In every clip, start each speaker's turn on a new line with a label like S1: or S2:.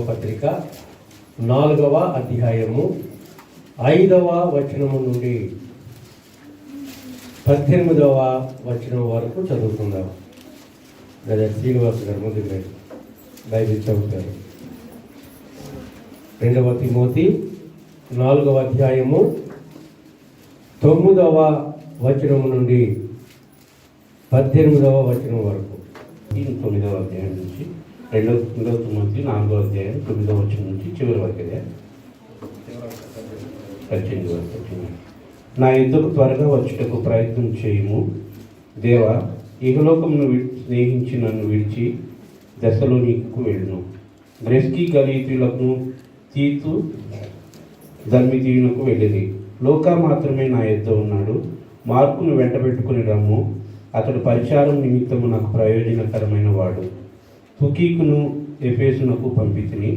S1: పత్రిక 4వ అధ్యాయము 5వ వచనము నుండి 18వ వచనం వరకు చదువుకుందాం. బ్రదర్ శ్రీనివాస్ గారు ముందుకు బైబిల్ చదువుతారు. 2వ తిమోతి 4వ అధ్యాయము 9వ వచనం నుండి 18వ వచనం వరకు.
S2: 9వ అధ్యాయం నుంచి 2వ తిమోతి 4వ అధ్యాయం 9వ వచనం నుంచి చివరి వరకు 18 వరకు. నా యుద్ధకు త్వరగా వచ్చుటకు ప్రయత్నం చేయము. దేవా, ఇహలోకమును స్నేహించి నన్ను విడిచి దశలోనికి వెళ్ళును. గ్రెస్కి గలీతులకు తీతు ధర్మితీయునకు వెళ్ళింది. లోకా మాత్రమే నా యుద్ధ ఉన్నాడు. మార్కును వెంట పెట్టుకుని రమ్ము. అతడు పరిచారం నిమిత్తము నాకు ప్రయోజనకరమైన వాడు. తుకీకును ఎఫెసునకు పంపితిని.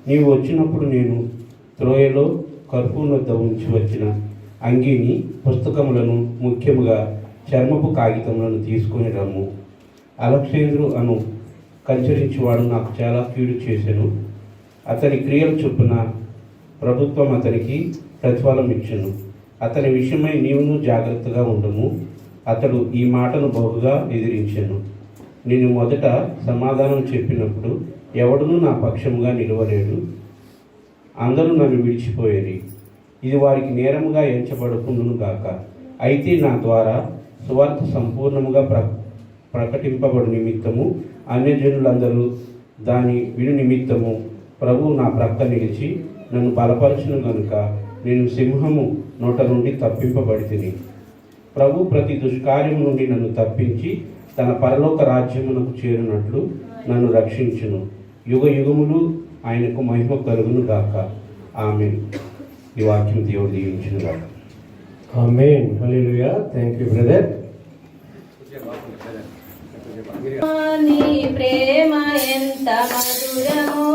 S2: నీవు వచ్చినప్పుడు నేను త్రోయలో కర్పూర్ వద్ద ఉంచి వచ్చిన అంగీని, పుస్తకములను, ముఖ్యముగా చర్మపు కాగితములను తీసుకొని రమ్ము. అలెగ్జాంద్రు అను కంచరించువాడు నాకు చాలా కీడు చేసెను. అతని క్రియల చొప్పున ప్రభుత్వం అతనికి ప్రతిఫలం ఇచ్చును. అతని విషయమై నీవును జాగ్రత్తగా ఉండుము. అతడు ఈ మాటను బహుగా ఎదిరించెను. నేను మొదట సమాధానం చెప్పినప్పుడు ఎవడునూ నా పక్షముగా నిలవలేడు. అందరూ నన్ను విడిచిపోయేది. ఇది వారికి నేరముగా ఎంచబడుకుండును గాక. అయితే నా ద్వారా సువార్త సంపూర్ణముగా ప్రకటింపబడు నిమిత్తము అన్యజనులందరూ దాని విను నిమిత్తము ప్రభువు నా ప్రక్క నిలిచి నన్ను బలపరచును గనుక నేను సింహము నోట నుండి తప్పింపబడితిని. ప్రభు ప్రతి దుష్కార్యము నుండి నన్ను తప్పించి తన పరలోక రాజ్యమునకు చేరునట్లు నన్ను రక్షించును. యుగ యుగములు ఆయనకు మహిమ కలుగును గాక. ఆమేన్. ఈ వాక్యం దేవుడు దీవించును గాక.
S1: ఆమేన్. హల్లెలూయా. Thank you brother.
S3: నీ ప్రేమ ఎంత మధురమో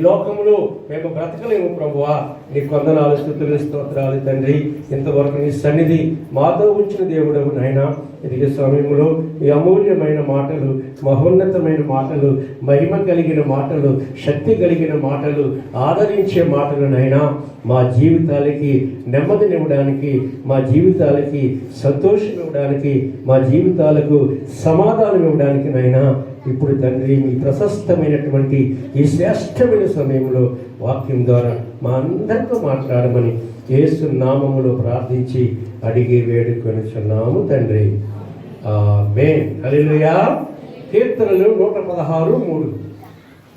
S1: లోకంలో మేము బ్రతకలేము ప్రభువా. నీ కొందనాలు, స్తుతులు, స్తోత్రాలు తండ్రి. ఇంతవరకు నీ సన్నిధి మాతో ఉంచిన దేవుడవు నాయనా. ఎదిగే సమయంలో ఈ అమూల్యమైన మాటలు, మహోన్నతమైన మాటలు, మహిమ కలిగిన మాటలు, శక్తి కలిగిన మాటలు, ఆదరించే మాటలు నైనా మా జీవితాలకి నెమ్మదినివ్వడానికి, మా జీవితాలకి సంతోషం ఇవ్వడానికి, మా జీవితాలకు సమాధానం ఇవ్వడానికి నైనా ఇప్పుడు తండ్రి మీ ప్రశస్తమైనటువంటి ఈ శ్రేష్టమైన సమయంలో వాక్యం ద్వారా మా అందరితో మాట్లాడమని యేసు నామములో ప్రార్థించి అడిగి వేడుకొనిచున్నాము తండ్రి. ఆమేన్. హల్లెలూయా. కీర్తనలు 116:3.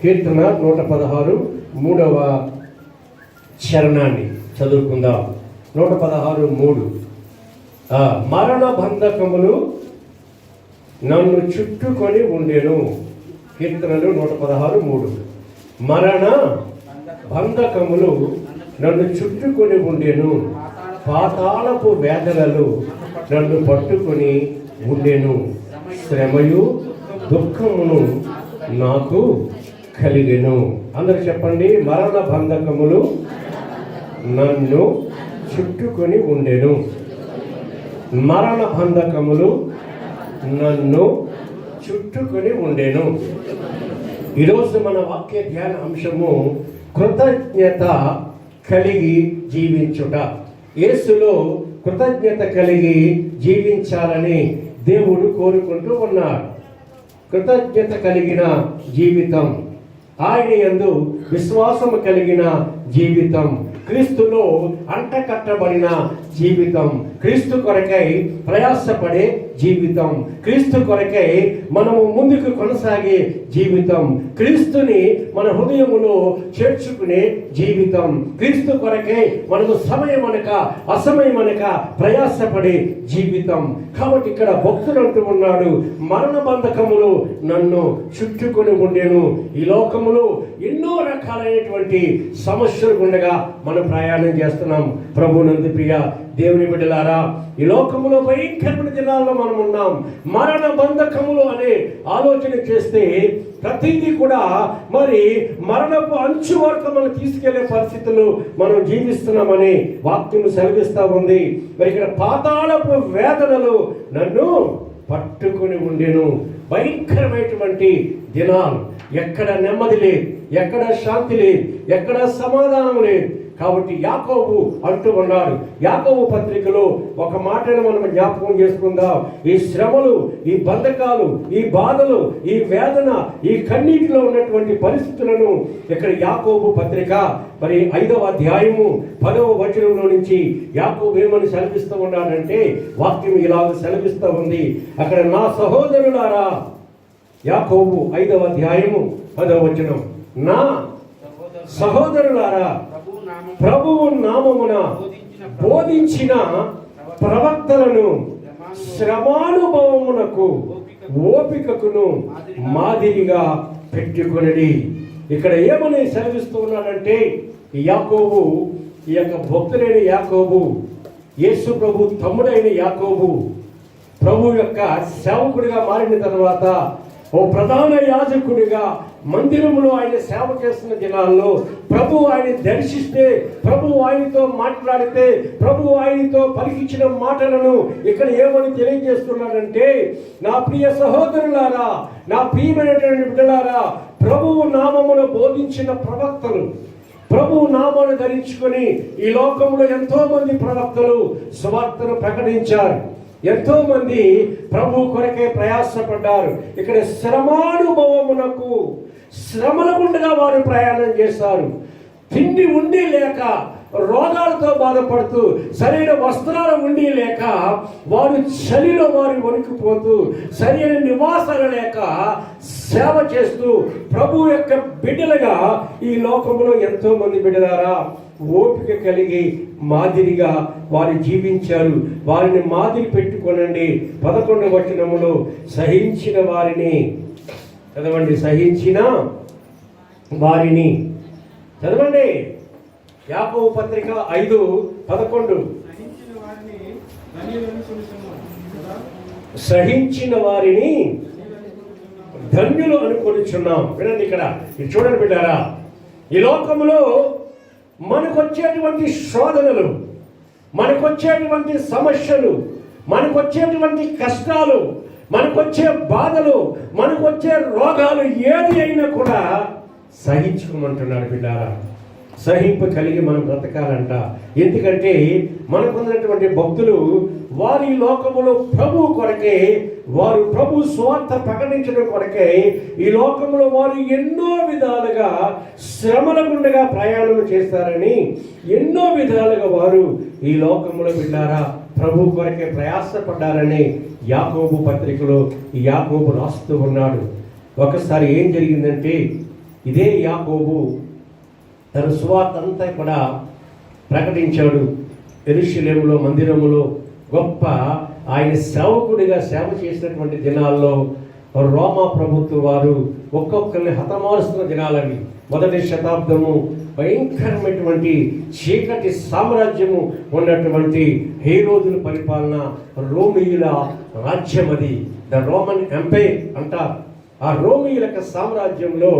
S1: కీర్తన 116 3వ చరణాన్ని చదువుకుందాం. 116:3. మరణ బంధకములు నన్ను చుట్టుకొని ఉండెను. కీర్తనలు 116:3. మరణ బంధకములు నన్ను చుట్టుకొని ఉండెను, పాతాళపు వేదనలు నన్ను పట్టుకొని ఉండెను, శ్రమయు దుఃఖమును నాకు కలిగెను. అందరూ చెప్పండి, మరణ బంధకములు నన్ను చుట్టుకొని ఉండెను. మరణ బంధకములు నన్ను చుట్టుకొని ఉండెను. ఈరోజు మన వాక్య ధ్యాన అంశము కృతజ్ఞత కలిగి జీవించుట. యేసులో కృతజ్ఞత కలిగి జీవించాలని దేవుడు కోరుకుంటూ ఉన్నాడు. కృతజ్ఞత కలిగిన జీవితం, ఆయన యందు విశ్వాసము కలిగిన జీవితం, క్రీస్తులో అంటకట్టబడిన జీవితం, క్రీస్తు కొరకై ప్రయాసపడే జీవితం, క్రీస్తు కొరకై మనము ముందుకు కొనసాగే జీవితం, క్రీస్తుని మన హృదయములో చేర్చుకునే జీవితం, క్రీస్తు కొరకై మనము సమయమనక అసమయమనక ప్రయాసపడే జీవితం. కాబట్టి ఇక్కడ భక్తుడు అంటూ ఉన్నాడు, మరణ బంధకములు నన్ను చుట్టుకొని ఉండేను. ఈ లోకములో ఎన్నో రకాలైనటువంటి సమస్యలు ఉండగా మనం ప్రయాణం చేస్తున్నాం. ప్రభునందు ప్రియ దేవుని బిడ్డలారా, ఈ లోకములో భయంకరమైన దినాల్లో మనం ఉన్నాం. మరణ బంధకములు అనే ఆలోచన చేస్తే ప్రతిదీ కూడా మరి మరణపు అంచు వరకు మనం తీసుకెళ్లే పరిస్థితులు మనం జీవిస్తున్నామని వాక్యం సెలవిస్తా ఉంది. మరి ఇక్కడ పాతాళపు వేదనలు నన్ను పట్టుకుని ఉండెను. భయంకరమైనటువంటి దినాలు, ఎక్కడ నెమ్మది లేదు, ఎక్కడ శాంతి లేదు, ఎక్కడ సమాధానం లేదు. కాబట్టి యాకోబు అంటూ ఉన్నాడు, యాకోబు పత్రికలో ఒక మాటను మనం జ్ఞాపకం చేసుకుందాం. ఈ శ్రమలు, ఈ బంధకాలు, ఈ బాధలు, ఈ వేదన, ఈ కన్నీటిలో ఉన్నటువంటి పరిస్థితులను ఇక్కడ యాకోబు పత్రిక మరి 5వ అధ్యాయము 10వ వచనంలో నుంచి యాకోబు ఏమని సెలవిస్తూ ఉన్నాడంటే, వాక్యం ఇలాగ సెలవిస్తూ ఉంది. అక్కడ నా సహోదరులారా, యాకోబు 5వ అధ్యాయము 10వ వచనం, నా సహోదరులారా, ప్రభువు నామమున బోధించిన ప్రవక్తలను శ్రమానుభవమునకు ఓపికకును మాదిరిగా పెట్టుకొనిడి. ఇక్కడ ఏమని సెలవిస్తూ ఉన్నాడంటే, యాకోబు, ఈ యొక్క భక్తుడైన యాకోబు, యేసు ప్రభు తమ్ముడైన యాకోబు, ప్రభు యొక్క సేవకుడిగా మారిన తర్వాత ఓ ప్రధాన యాజకుడిగా మందిరంలో ఆయన సేవ చేస్తున్న దినాల్లో ప్రభు ఆయన దర్శిస్తే, ప్రభు ఆయనతో మాట్లాడితే, ప్రభు ఆయనతో పలికించిన మాటలను ఇక్కడ ఏమని తెలియజేస్తున్నాడంటే, నా ప్రియ సహోదరులారా, నా ప్రియమైనటువంటి బిడ్డలారా, ప్రభువు నామమున బోధించిన ప్రవక్తలు, ప్రభువు నామాన్ని ధరించుకొని ఈ లోకంలో ఎంతో మంది ప్రవక్తలు సువార్తను ప్రకటించారు. ఎంతో మంది ప్రభు కొరకే ప్రయాసపడ్డారు. ఇక్కడ శ్రమానుభవమునకు, శ్రమల గుండగా వారు ప్రయాణం చేశారు. తిండి ఉండి లేక, రోగాలతో బాధపడుతూ, సరైన వస్త్రాలు ఉండి లేక, వారు చలిలో వారు వణికిపోతూ, సరైన నివాసాలు లేక సేవ చేస్తూ ప్రభు యొక్క బిడ్డలుగా ఈ లోకంలో ఎంతో మంది బిడ్డలారా ఓపిక కలిగి మాదిరిగా వారు జీవించారు. వారిని మాదిరి పెట్టుకోనండి. 11వ వచనములో సహించిన వారిని చదవండి, సహించిన వారిని చదవండి. యాకోబు పత్రిక 5:11, సహించిన వారిని ధన్యులు అనుకొనిచున్నాం. వినండి, ఇక్కడ ఇది చూడండి బిడ్డారా, ఈ లోకంలో మనకొచ్చేటువంటి శోధనలు, మనకొచ్చేటువంటి సమస్యలు, మనకొచ్చేటువంటి కష్టాలు, మనకొచ్చే బాధలు, మనకొచ్చే రోగాలు ఏది అయినా కూడా సహించుకోమంటున్నాడు బిడ్డారా. సహింపు కలిగి మనం బ్రతకాలంట. ఎందుకంటే మనకున్నటువంటి భక్తులు వారి లోకములో ప్రభు కొరకే, వారు ప్రభు స్వార్థ ప్రకటించడం కొరకే ఈ లోకంలో వారు ఎన్నో విధాలుగా శ్రమల గుండగా ప్రయాణం చేస్తారని, ఎన్నో విధాలుగా వారు ఈ లోకంలో బిడ్డారా ప్రభు కొరకే ప్రయాసపడ్డారని యాకోబు పత్రికలో ఈ యాకోబు రాస్తూ ఉన్నాడు. ఒకసారి ఏం జరిగిందంటే, ఇదే యాకోబు తన సువార్త అంతా కూడా ప్రకటించాడు. యెరూషలేములో మందిరములో గొప్ప ఆయన సేవకుడిగా సేవ చేసినటువంటి దినాల్లో రోమా ప్రభుత్వ వారు ఒక్కొక్కరిని హతమారుస్తున్న దినాలవి. మొదటి శతాబ్దము భయంకరమైనటువంటి చీకటి సామ్రాజ్యము ఉన్నటువంటి హేరోదుల పరిపాలన, రోమీయుల రాజ్యం అది, ద రోమన్ ఎంపైర్ అంటారు. ఆ రోమీయుల సామ్రాజ్యంలో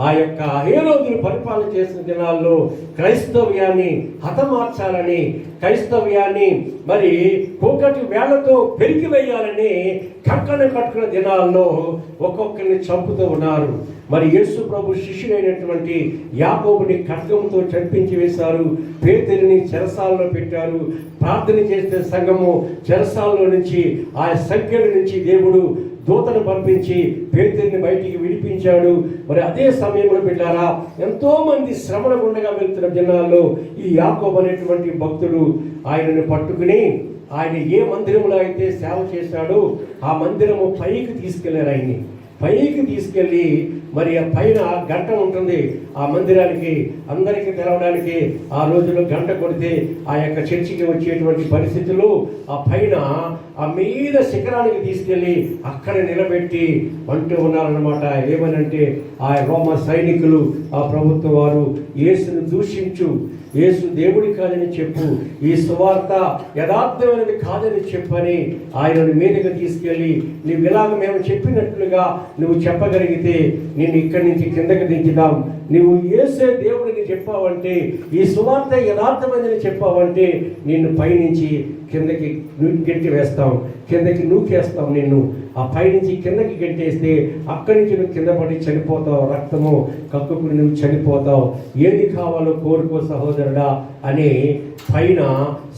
S1: ఆ యొక్క హేరోదులు పరిపాలన చేసిన దినాల్లో క్రైస్తవ్యాన్ని హతమార్చాలని, క్రైస్తవ్యాన్ని మరి కోకటి వేళ్లతో పెరిగివేయాలని కక్కన కట్టుకున్న దినాల్లో ఒక్కొక్కరిని చంపుతూ ఉన్నారు. మరి యేసు ప్రభు శిష్యుడైనటువంటి యాకోబుని ఖడ్గంతో చంపించి వేశారు. పేతురుని చెరసాలలో పెట్టారు. ప్రార్థన చేస్తే సంఘము చెరసాలలో నుంచి, ఆ సంఖ్యల నుంచి దేవుడు దూతను పంపించి పేతురుని బయటికి విడిపించాడు. మరి అదే సమయంలో బిడ్డారా ఎంతో మంది శ్రమల గుండగా వెళ్తున్న దినాల్లో ఈ యాకోబు అనేటువంటి భక్తుడు ఆయనను పట్టుకుని, ఆయన ఏ మందిరంలో అయితే సేవ చేశాడో ఆ మందిరము పైకి తీసుకెళ్లారు. ఆయన్ని పైకి తీసుకెళ్ళి మరి ఆ పైన గంట ఉంటుంది ఆ మందిరానికి అందరికీ తెరవడానికి. ఆ రోజుల్లో గంట కొడితే ఆ యొక్క చర్చికి వచ్చేటువంటి పరిస్థితులు ఆ పైన ఆ మీద శిఖరానికి తీసుకెళ్ళి అక్కడ నిలబెట్టి అంటూ ఉన్నారన్నమాట. ఏమనంటే ఆ రోమ సైనికులు, ఆ ప్రభుత్వ వారు యేసును దూషించు, యేసు దేవుడి కాదని చెప్పు, ఈ సువార్త యథార్థమైనది కాదని చెప్పని ఆయనను మీదకి తీసుకెళ్ళి, నువ్వు ఇలాగ మేము చెప్పినట్లుగా నువ్వు చెప్పగలిగితే నేను ఇక్కడి నుంచి కిందకి దించుదాం, నువ్వు యేసే దేవుడిని చెప్పావంటే, ఈ సువార్త యథార్థమైనది చెప్పావంటే నిన్ను పైనుంచి కిందకి గెంటి వేస్తాం, కిందకి నూకేస్తాం నిన్ను. ఆ పైనుంచి కిందకి గెంటేస్తే అక్కడి నుంచి నువ్వు కింద పడి చనిపోతావు, రక్తము కక్కుకుని నువ్వు చనిపోతావు, ఏది కావాలో కోరుకో సహోదరుడా అని పైన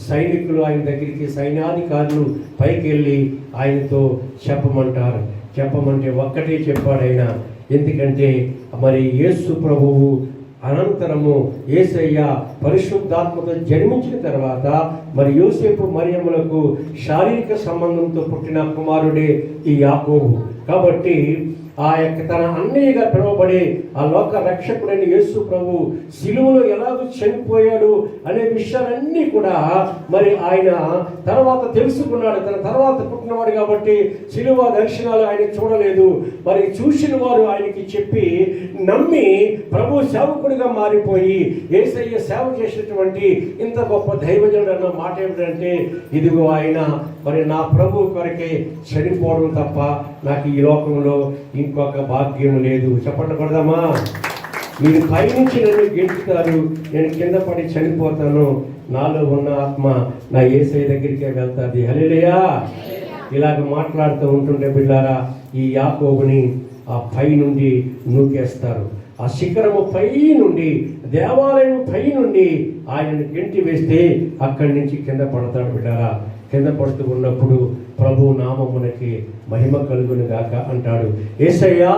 S1: సైనికులు ఆయన దగ్గరికి, సైన్యాధికారులు పైకి వెళ్ళి ఆయనతో చెప్పమంటే ఒక్కటే చెప్పాడు ఆయన. ఎందుకంటే మరి యేసు ప్రభువు అనంతరము యేసయ్య పరిశుద్ధాత్మతో జన్మించిన తర్వాత మరి యోసేపు మరియమ్మలకు శారీరక సంబంధంతో పుట్టిన కుమారుడే ఈ యాకోబు. కాబట్టి ఆ యొక్క తన అన్నయ్యగా పిలువబడే ఆ లోక రక్షకుడైన యేసు ప్రభు సిలువలో ఎలాగో చనిపోయాడు అనే విషయాలన్నీ కూడా మరి ఆయన తర్వాత తెలుసుకున్నాడు. తన తర్వాత పుట్టినవాడు కాబట్టి సిలువ దర్శనాలు ఆయన చూడలేదు. మరి చూసిన వారు ఆయనకి చెప్పి నమ్మి ప్రభు సేవకుడిగా మారిపోయి యేసయ్య సేవ చేసినటువంటి ఇంత గొప్ప దైవజనుడు అన్న మాట ఏమిటంటే, ఇదిగో ఆయన మరి నా ప్రభు కొరకే చనిపోవడం తప్ప నాకు ఈ లోకంలో ఇంకొక భాగ్యం లేదు. చెప్పండి పడదామా? మీరు పైనుంచి నన్ను గెలుపుతారు, నేను కింద పడి చనిపోతాను, నాలో ఉన్న ఆత్మ నా యేసయ్య దగ్గరికే వెళ్తాది. హల్లెలూయా. ఇలాగ మాట్లాడుతూ ఉంటుంటే బిడ్డారా ఈ యాకోబుని ఆ పై నుండి నూకేస్తారు. ఆ శిఖరము పై నుండి, దేవాలయం పై నుండి ఆయనను గెంటి వేస్తే అక్కడి నుంచి కింద పడతాడు బిడ్డారా. కింద పడుతూ ఉన్నప్పుడు ప్రభు నామమునకి మహిమ కలుగును గాక అంటాడు. యేసయ్యా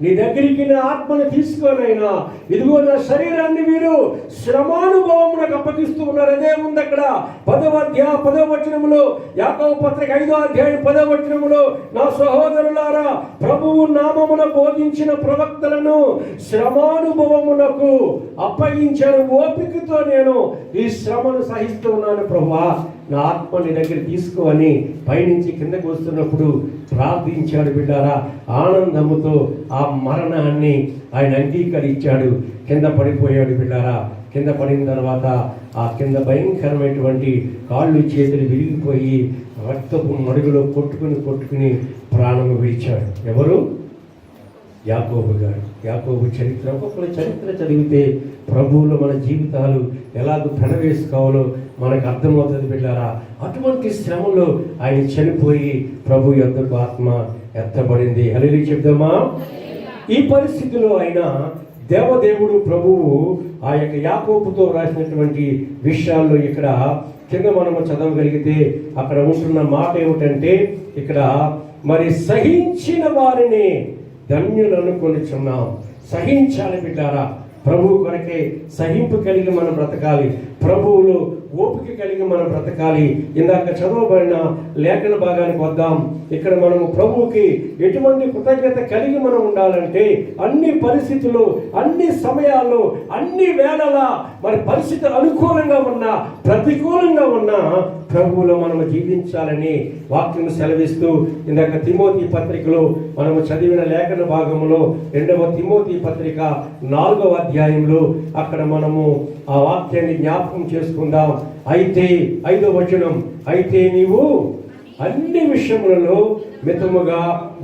S1: నీ దగ్గరికి నా ఆత్మను తీసుకోనైనా, ఇదిగో నా శరీరాన్ని మీరు శ్రమానుభవమునకు అప్పగిస్తూ ఉన్నారు. అదే ఉంది అక్కడ 10వ వచనములో, యాకోబు పత్రిక 5వ అధ్యాయం 10వ వచనములో, నా సహోదరులారా ప్రభువు నామమున బోధించిన ప్రవక్తలను శ్రమానుభవమునకు అప్పగించాను, ఓపికతో నేను ఈ శ్రమను సహిస్తూ ఉన్నాను ప్రభువా, నా ఆత్మని దగ్గర తీసుకో అని పైనుంచి కిందకు వస్తున్నప్పుడు ప్రార్థించాడు బిడ్డారా. ఆనందముతో ఆ మరణాన్ని ఆయన అంగీకరించాడు. కింద పడిపోయాడు బిడ్డారా. కింద పడిన తర్వాత ఆ కింద భయంకరమైనటువంటి కాళ్ళు చేతులు విరిగిపోయి రక్తపు మడుగులో కొట్టుకుని ప్రాణము విడిచాడు. ఎవరు? యాకోబు గారు. యాకోబు చరిత్ర, ఒక్కొక్కరి చరిత్ర చదివితే ప్రభువులో మన జీవితాలు ఎలాగో పెనవేసుకోవాలో మనకు అర్థమవుతుంది బిడ్డారా. అటువంటి శ్రమలో ఆయన చనిపోయి ప్రభు యొద్దకు ఆత్మ ఎత్తబడింది. హల్లెలూయా చెప్దామా. ఈ పరిస్థితిలో ఆయన దేవదేవుడు ప్రభువు ఆ యొక్క యాకోబుతో రాసినటువంటి విషయాల్లో ఇక్కడ కింద మనము చదవగలిగితే అక్కడ ఉంటున్న మాట ఏమిటంటే, ఇక్కడ మరి సహించిన వారిని ధన్యులు అనుకొనిచున్నాం. సహించాలి బిడ్డారా. ప్రభువు కొరకే సహింపు కలిగి మనం బ్రతకాలి. ప్రభువులో ఓపిక కలిగి మనం బ్రతకాలి. ఇందాక చదవబడిన లేఖన భాగానికి వద్దాం. ఇక్కడ మనము ప్రభువుకి ఎటువంటి కృతజ్ఞత కలిగి మనం ఉండాలంటే, అన్ని పరిస్థితుల్లో, అన్ని సమయాల్లో, అన్ని వేళలా మరి పరిస్థితి అనుకూలంగా ఉన్నా ప్రతికూలంగా ఉన్నా ప్రభువులో మనము జీవించాలని వాక్యం సెలవిస్తూ, ఇందాక తిమోతి పత్రికలో మనము చదివిన లేఖన భాగంలో 2వ తిమోతి పత్రిక 4వ అధ్యాయంలో అక్కడ మనము ఆ వాక్యాన్ని జ్ఞాపకం చేసుకుందాం. అయితే 5వ వచనం, అయితే నీవు అన్ని విషయములలో మితముగా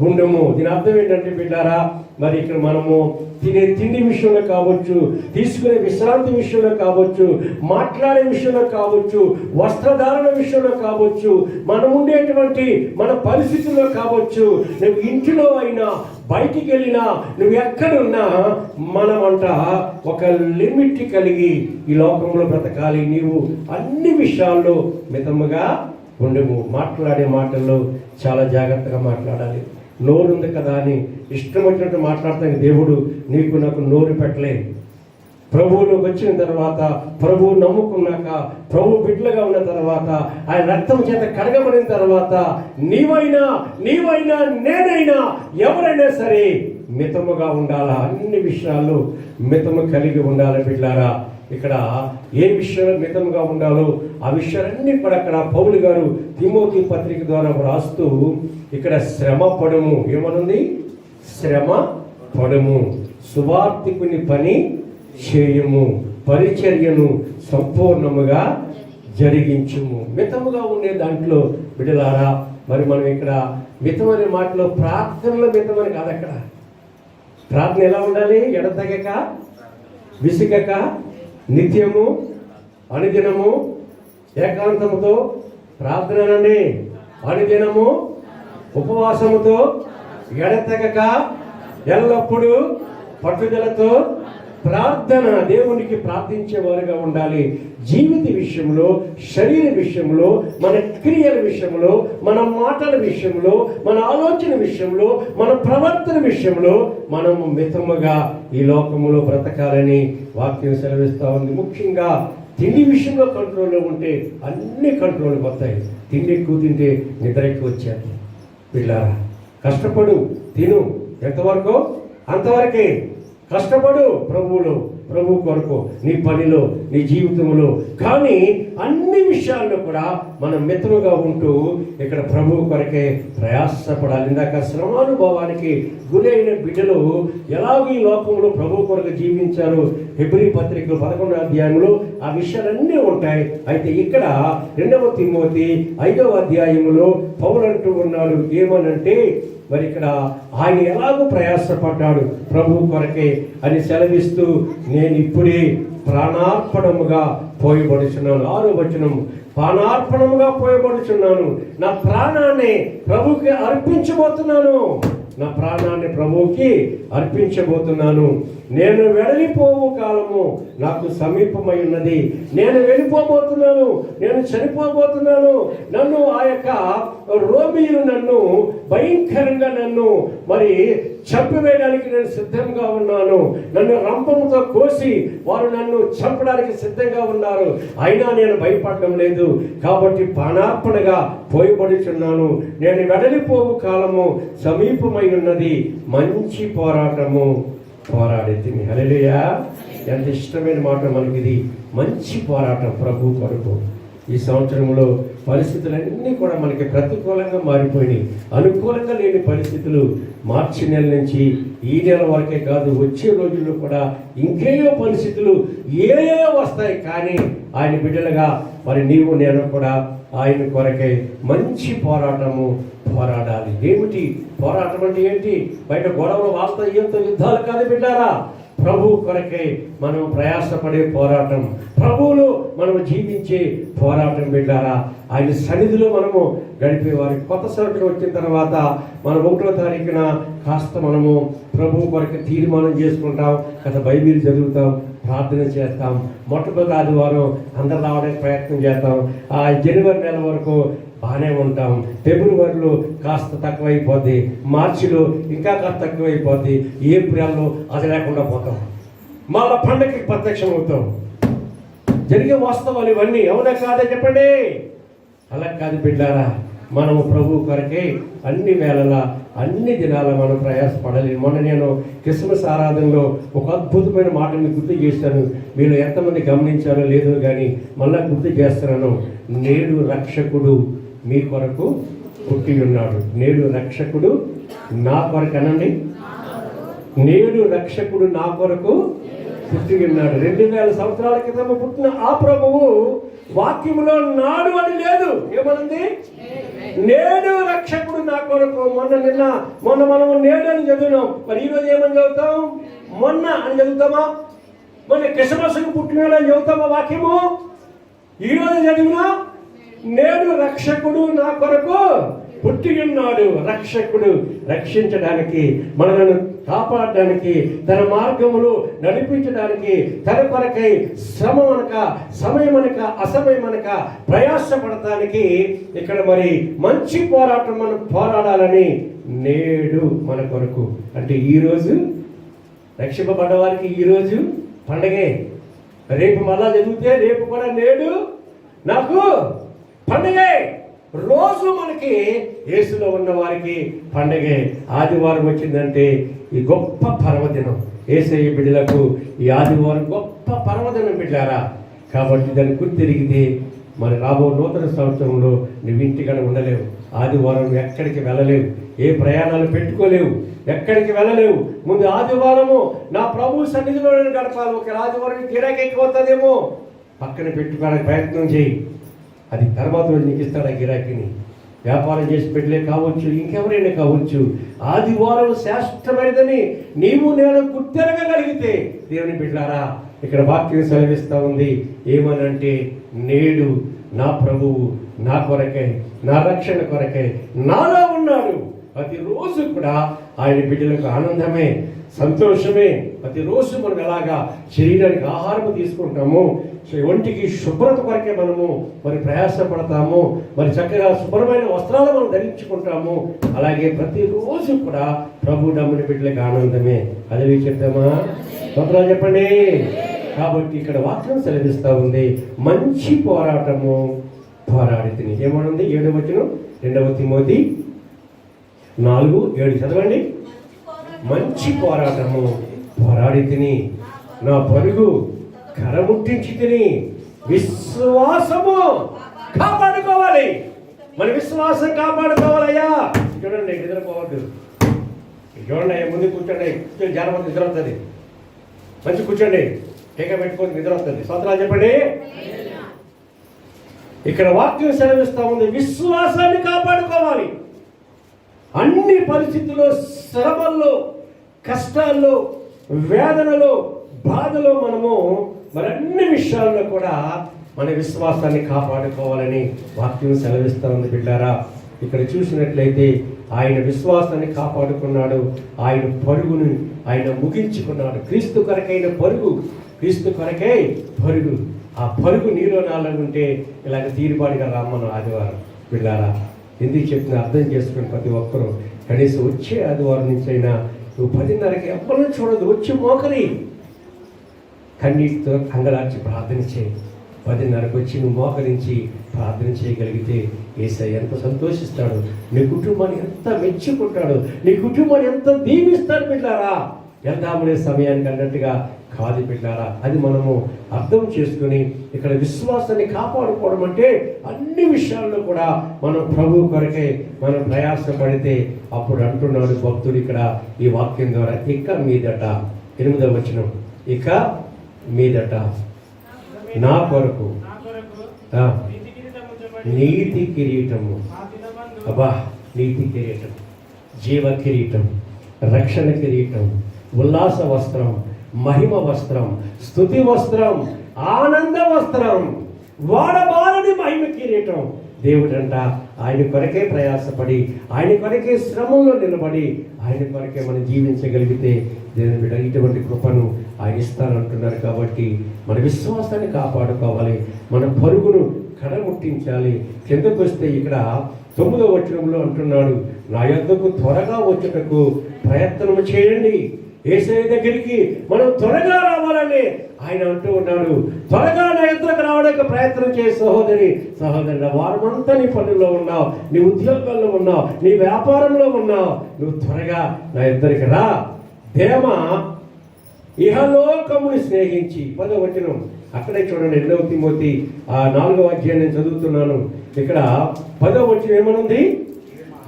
S1: ఉండము. దీని అర్థం ఏంటంటే బిడ్డారా, మరి ఇక్కడ మనము తినే తిండి విషయంలో కావచ్చు, తీసుకునే విశ్రాంతి విషయంలో కావచ్చు, మాట్లాడే విషయంలో కావచ్చు, వస్త్రధారణ విషయంలో కావచ్చు, మనం ఉండేటువంటి మన పరిస్థితుల్లో కావచ్చు, నువ్వు ఇంటిలో అయినా బయటికి వెళ్ళినా నువ్వు ఎక్కడున్నా మనమంట ఒక లిమిట్ కలిగి ఈ లోకంలో బ్రతకాలి. నీవు అన్ని విషయాల్లో మితముగా ఉండము. మాట్లాడే మాటల్లో చాలా జాగ్రత్తగా మాట్లాడాలి. నోరు ఉంది కదా అని ఇష్టం వచ్చినట్టు మాట్లాడతానికి దేవుడు నీకు నాకు నోరు పెట్టలేదు. ప్రభువులోకి వచ్చిన తర్వాత, ప్రభువు నమ్ముకున్నాక, ప్రభు బిడ్డలుగా ఉన్న తర్వాత, ఆయన రక్తం చేత కడగబడిన తర్వాత నీవైనా నేనైనా ఎవరైనా సరే మితముగా ఉండాలా. అన్ని విషయాల్లో మితము కలిగి ఉండాలి బిడ్డారా. ఇక్కడ ఏ విషయంలో మితంగా ఉండాలో ఆ విషయాలన్నీ కూడా అక్కడ పౌలు గారు తిమోతి పత్రిక ద్వారా రాస్తూ ఇక్కడ శ్రమ పడము, ఏమనుంది? శ్రమ పడము, సువార్తికుని పని చేయము, పరిచర్యను సంపూర్ణముగా జరిగించుము. మితముగా ఉండే దాంట్లో బిడ్డలారా, మరి మనం ఇక్కడ మితమనే మాటలో ప్రార్థనలో మితమని కాదు. అక్కడ ప్రార్థన ఎలా ఉండాలి? ఎడతెగక, విసుగక, నిత్యము, అనుదినము, ఏకాంతముతో ప్రార్థననండి. అనుదినము ఉపవాసముతో, ఎడతెగక, ఎల్లప్పుడూ పట్టుదలతో ప్రార్థన. దేవునికి ప్రార్థించేవారుగా ఉండాలి. జీవిత విషయంలో, శరీర విషయంలో, మన క్రియల విషయంలో, మన మాటల విషయంలో, మన ఆలోచన విషయంలో, మన ప్రవర్తన విషయంలో మనము మితముగా ఈ లోకములో బ్రతకాలని వాక్యం సెలవిస్తూ ఉంది. ముఖ్యంగా తిండి విషయంలో కంట్రోల్లో ఉంటే అన్ని కంట్రోల్ వస్తాయి. తిండి ఎక్కువ తింటే నిద్ర ఎక్కువ వచ్చేది. పిల్లారా, కష్టపడు, తిను, ఎంతవరకు అంతవరకే. కష్టపడు ప్రభువులో, ప్రభు కొరకు, నీ పనిలో, నీ జీవితంలో. కానీ అన్ని విషయాల్లో కూడా మనం మితముగా ఉంటూ ఇక్కడ ప్రభు కొరకే ప్రయాసపడాలి. ఇందాక శ్రమానుభవానికి గురైన బిడ్డలు ఎలాగో ఈ లోకంలో ప్రభు కొరకు జీవించారు. హెబ్రీ పత్రిక 11వ అధ్యాయంలో ఆ విషయాలన్నీ ఉంటాయి. అయితే ఇక్కడ 2వ తిమోతి 5వ అధ్యాయంలో పౌలు అంటూ ఉన్నాడు ఏమనంటే, మరి ఇక్కడ ఆయన ఎలాగో ప్రయాసపడ్డాడు ప్రభు కొరకే అని సెలవిస్తూ, నేను ఇప్పుడే ప్రాణార్పణముగా పోయబడుచున్నాను. 6వ వచనం, ప్రాణార్పణముగా పోయబడుచున్నాను, నా ప్రాణాన్ని ప్రభుకి అర్పించబోతున్నాను, నా ప్రాణాన్ని ప్రభువుకి అర్పించబోతున్నాను. నేను వెళ్ళిపోవు కాలము నాకు సమీపమై ఉన్నది. నేను వెళ్ళిపోబోతున్నాను, నేను చనిపోబోతున్నాను. నన్ను ఆ యొక్క రోమీయులు నన్ను భయంకరంగా నన్ను మరి చంపివేయడానికి నేను సిద్ధంగా ఉన్నాను. నన్ను రంపముతో కోసి వారు నన్ను చంపడానికి సిద్ధంగా ఉన్నారు. అయినా నేను భయపడడం లేదు. కాబట్టి ప్రాణార్పణగా పోయబడుచున్నాను. నేను వెడలిపోవు కాలము సమీపమై ఉన్నది. మంచి పోరాటము పోరాడితిని. హల్లెలూయా. ఎంత ఇష్టమైన మాట మనకి ఇది. మంచి పోరాటం ప్రభు కొరకు. ఈ సంవత్సరంలో పరిస్థితులన్నీ కూడా మనకి ప్రతికూలంగా మారిపోయినాయి. అనుకూలంగా లేని పరిస్థితులు మార్చి నెల నుంచి ఈ నెల వరకే కాదు, వచ్చే రోజుల్లో కూడా ఇంకేయో పరిస్థితులు ఏ వస్తాయి. కానీ ఆయన బిడ్డలుగా మరి నీవు నేను కూడా ఆయన కొరకై మంచి పోరాటము పోరాడాలి. ఏమిటి పోరాటం అంటే ఏంటి? బయట గొడవలు వాళ్ళతో ఈయంతో యుద్ధాలు కాదు బిడ్డారా. ప్రభు కొరకై మనం ప్రయాసపడే పోరాటం, ప్రభువులో మనము జీవించే పోరాటం బిడ్డారా. ఆయన సన్నిధిలో మనము గడిపేవారి కొత్త సంవత్సరం వచ్చిన తర్వాత మనం 1వ తారీఖున కాస్త మనము ప్రభు కొరకు తీర్మానం చేసుకుంటాం కదా, బైబిల్ చదువుతాం, ప్రార్థన చేస్తాం. మొట్టమొదటి ఆదివారం అందరు రావడానికి ప్రయత్నం చేస్తాం. ఆ జనవరి నెల వరకు బాగానే ఉంటాం. ఫిబ్రవరిలో కాస్త తక్కువైపోద్ది, మార్చిలో ఇంకా కాస్త తక్కువైపోద్ది, ఏప్రిల్లో అది లేకుండా పోతాం. మళ్ళా పండగకి ప్రత్యక్షం అవుతాం. జరిగే వాస్తవాలు ఇవన్నీ అవునా కాదా చెప్పండి? అలా కాదు బిడ్డారా. మనము ప్రభు కొరకే అన్ని వేళలా అన్ని దినాల మనం ప్రయాసపడాలి. మొన్న నేను క్రిస్మస్ ఆరాధనలో ఒక అద్భుతమైన మాటని గుర్తు చేశాను. మీరు ఎంతమంది గమనించారో లేదో కానీ మళ్ళా గుర్తు చేస్తున్నాను. నేడు రక్షకుడు మీ కొరకు పుట్టి ఉన్నాడు. నేడు రక్షకుడు నా కొరకు అనండి. నేడు రక్షకుడు నా కొరకు పుట్టి ఉన్నాడు. 2000 సంవత్సరాల క్రితం పుట్టిన ఆ ప్రభువు వాక్యములో నాడు అని లేదు, ఏమనుంది? నేడు రక్షకుడు నా కొరకు. మొన్న మనం నేడు అని చదివినాం. మరి ఈరోజు ఏమని చదువుతాం? మొన్న అని చదువుతామా? మొన్న క్రిస్మస్కు పుట్టినాడు అని చదువుతామా వాక్యము? ఈరోజు చదివినా నేడు రక్షకుడు నా కొరకు పుట్టి ఉన్నాడు. రక్షకుడు రక్షించడానికి, మనలను కాపాడడానికి, తన మార్గములు నడిపించడానికి, తన కొరకై శ్రమమనక సమయమనక అసమయమనక ప్రయాసపడటానికి ఇక్కడ మరి మంచి పోరాటం మనం పోరాడాలని నేడు మన కొరకు. అంటే ఈరోజు రక్షింపబడ్డ వారికి ఈరోజు పండగే. రేపు మళ్ళా చదివితే రేపు కూడా నేడు నాకు పండగే. రోజు మనకి యేసులో ఉన్న వారికి పండగే. ఆదివారం వచ్చిందంటే ఈ గొప్ప పర్వదినం. యేసయ్య బిడ్డలకు ఈ ఆదివారం గొప్ప పర్వదినం బిడ్డారా. కాబట్టి దాన్ని గుర్తిరిగితే మరి రాబో నూతన సంవత్సరంలో నువ్వు ఇంటికడ ఉండలేవు. ఆదివారం ఎక్కడికి వెళ్ళలేవు, ఏ ప్రయాణాలు పెట్టుకోలేవు, ఎక్కడికి వెళ్ళలేవు. ముందు ఆదివారము నా ప్రభు సన్నిధిలో గడపాలి. ఒక ఆదివారం గిరాకీ ఎక్కువవుతుందేమో, పక్కన పెట్టుకోవడానికి ప్రయత్నం చేయి. అది తర్వాత నీకు ఇస్తాడు ఆ గిరాకీని. వ్యాపారం చేసి పెట్టలే కావచ్చు, ఇంకెవరైనా కావచ్చు. ఆదివారం శ్రేష్టమైనదని నీవు నేను గుర్తెరగగలిగితే దేవుని బిడ్డలారా, ఇక్కడ వాక్యం సెలవిస్తూ ఉంది. ఏమనంటే నేడు నా ప్రభువు నా కొరకై, నా రక్షణ కొరకై నాలో ఉన్నాడు. ప్రతిరోజు కూడా ఆయన బిడ్డలకు ఆనందమే, సంతోషమే. ప్రతిరోజు మనం ఎలాగా శరీరానికి ఆహారం తీసుకుంటాము, ఒంటికి శుభ్రత కొరకే మనము మరి ప్రయాసపడతాము, మరి చక్కగా శుభ్రమైన వస్త్రాలు మనం ధరించుకుంటాము. అలాగే ప్రతిరోజు కూడా ప్రభు నమ్మిన బిడ్డలకు ఆనందమే. అదే చెప్తామా? స్తోత్రాలు చెప్పండి. కాబట్టి ఇక్కడ వాక్యం సెలవిస్తూ ఉంది, మంచి పోరాటము పోరాడి తిని. ఏమనుంది? 7వ వచనం 2వ తిమోతి 4:7 చదవండి. మంచి పోరాటము పోరాడి తిని, నా పరుగు కరముట్టించి తిని, విశ్వాసము కాపాడుకోవాలి. మన విశ్వాసం కాపాడుకోవాలయ్యా. చూడండి, నిద్రపోవద్దు. చూడండి అయ్యా, ముందు కూర్చోండి. జాగ్రత్త, నిద్ర వస్తుంది. మంచి కూర్చోండి, కేక పెట్టుకొని నిద్ర వస్తుంది. స్తోత్రాలు చెప్పండి. ఇక్కడ వాక్యం సెలవిస్తూ ఉంది, విశ్వాసాన్ని కాపాడుకోవాలి. అన్ని పరిస్థితుల్లో, శ్రమల్లో, కష్టాల్లో, వేదనలో, బాధలో మనము మరి అన్ని విషయాల్లో కూడా మన విశ్వాసాన్ని కాపాడుకోవాలని వాక్యం సెలవిస్తూ ఉంది బిడ్డారా. ఇక్కడ చూసినట్లయితే ఆయన విశ్వాసాన్ని కాపాడుకున్నాడు. ఆయన పరుగును ఆయన ముగించుకున్నాడు. క్రీస్తు కొరకైన పరుగు, క్రీస్తు కొరకై పరుగు. ఆ పరుగు నీలో నాలో ఉంటే ఇలాగ తీరుబాటుగా రామ్మను ఆదివారం బిడ్డారా. ఎందుకు చెప్పిన అర్థం చేసుకుని ప్రతి ఒక్కరూ కనీసం వచ్చే ఆదివారం నుంచి అయినా నువ్వు 10:30కి ఎవ్వరూ చూడదు, వచ్చి మోకరి కన్నీటితో అంగలార్చి ప్రార్థన చేయి. 10:30కి వచ్చి నువ్వు మోకరించి ప్రార్థన చేయగలిగితే యేసయ్య ఎంత సంతోషిస్తాడు, నీ కుటుంబాన్ని ఎంత మెచ్చుకుంటాడు, నీ కుటుంబాన్ని ఎంత దీవిస్తాడు బిడ్డారా. వెళ్దామనే సమయానికి అన్నట్టుగా కాదు బిడ్డారా. అది మనము అర్థం చేసుకుని ఇక్కడ విశ్వాసాన్ని కాపాడుకోవడం అంటే అన్ని విషయాల్లో కూడా మనం ప్రభు కొరకే మనం ప్రయాసపడితే అప్పుడు అంటున్నాడు భక్తుడు ఇక్కడ ఈ వాక్యం ద్వారా, ఇక మీదట 8వ వచనం, ఇక మీదట నా కొరకు నీతి కిరీటము. అబ్బా, నీతి కిరీటం, జీవ కిరీటం, రక్షణ కిరీటం, ఉల్లాస వస్త్రం, మహిమ వస్త్రం, స్తుతి వస్త్రం, ఆనంద వస్త్రం, వాడబారని మహిమ కిరీటం. దేవుడంట ఆయన కొరకే ప్రయాసపడి, ఆయన కొరకే శ్రమంలో నిలబడి, ఆయన కొరకే మనం జీవించగలిగితే దేవుని బిడ్డ ఇటువంటి కృపను ఆయన ఇస్తానంటున్నారు. కాబట్టి మన విశ్వాసాన్ని కాపాడుకోవాలి, మన పరుగును కడముట్టించాలి. కిందకు వస్తే ఇక్కడ 9వ వచనంలో అంటున్నాడు, నా యొద్దకు త్వరగా వచ్చుటకు ప్రయత్నం చేయండి. యేసయ్య దగ్గరికి మనం త్వరగా రావాలని ఆయన అంటూ ఉన్నాడు. త్వరగా నా యొద్దకు రావడానికి ప్రయత్నం చేయ సహోదరి సహోదరుల, వారమంతా నీ పనుల్లో ఉన్నావు, నీ ఉద్యోగాల్లో ఉన్నావు, నీ వ్యాపారంలో ఉన్నావు. నువ్వు త్వరగా నా యొద్దరికి రా. దేమ ఇహలోకముని స్నేహించి 10వ వచనం అక్కడే చూడండి. 2వ తిమోతి 4వ అధ్యాయం నేను చదువుతున్నాను. ఇక్కడ 10వ వచనం ఏమనుంది?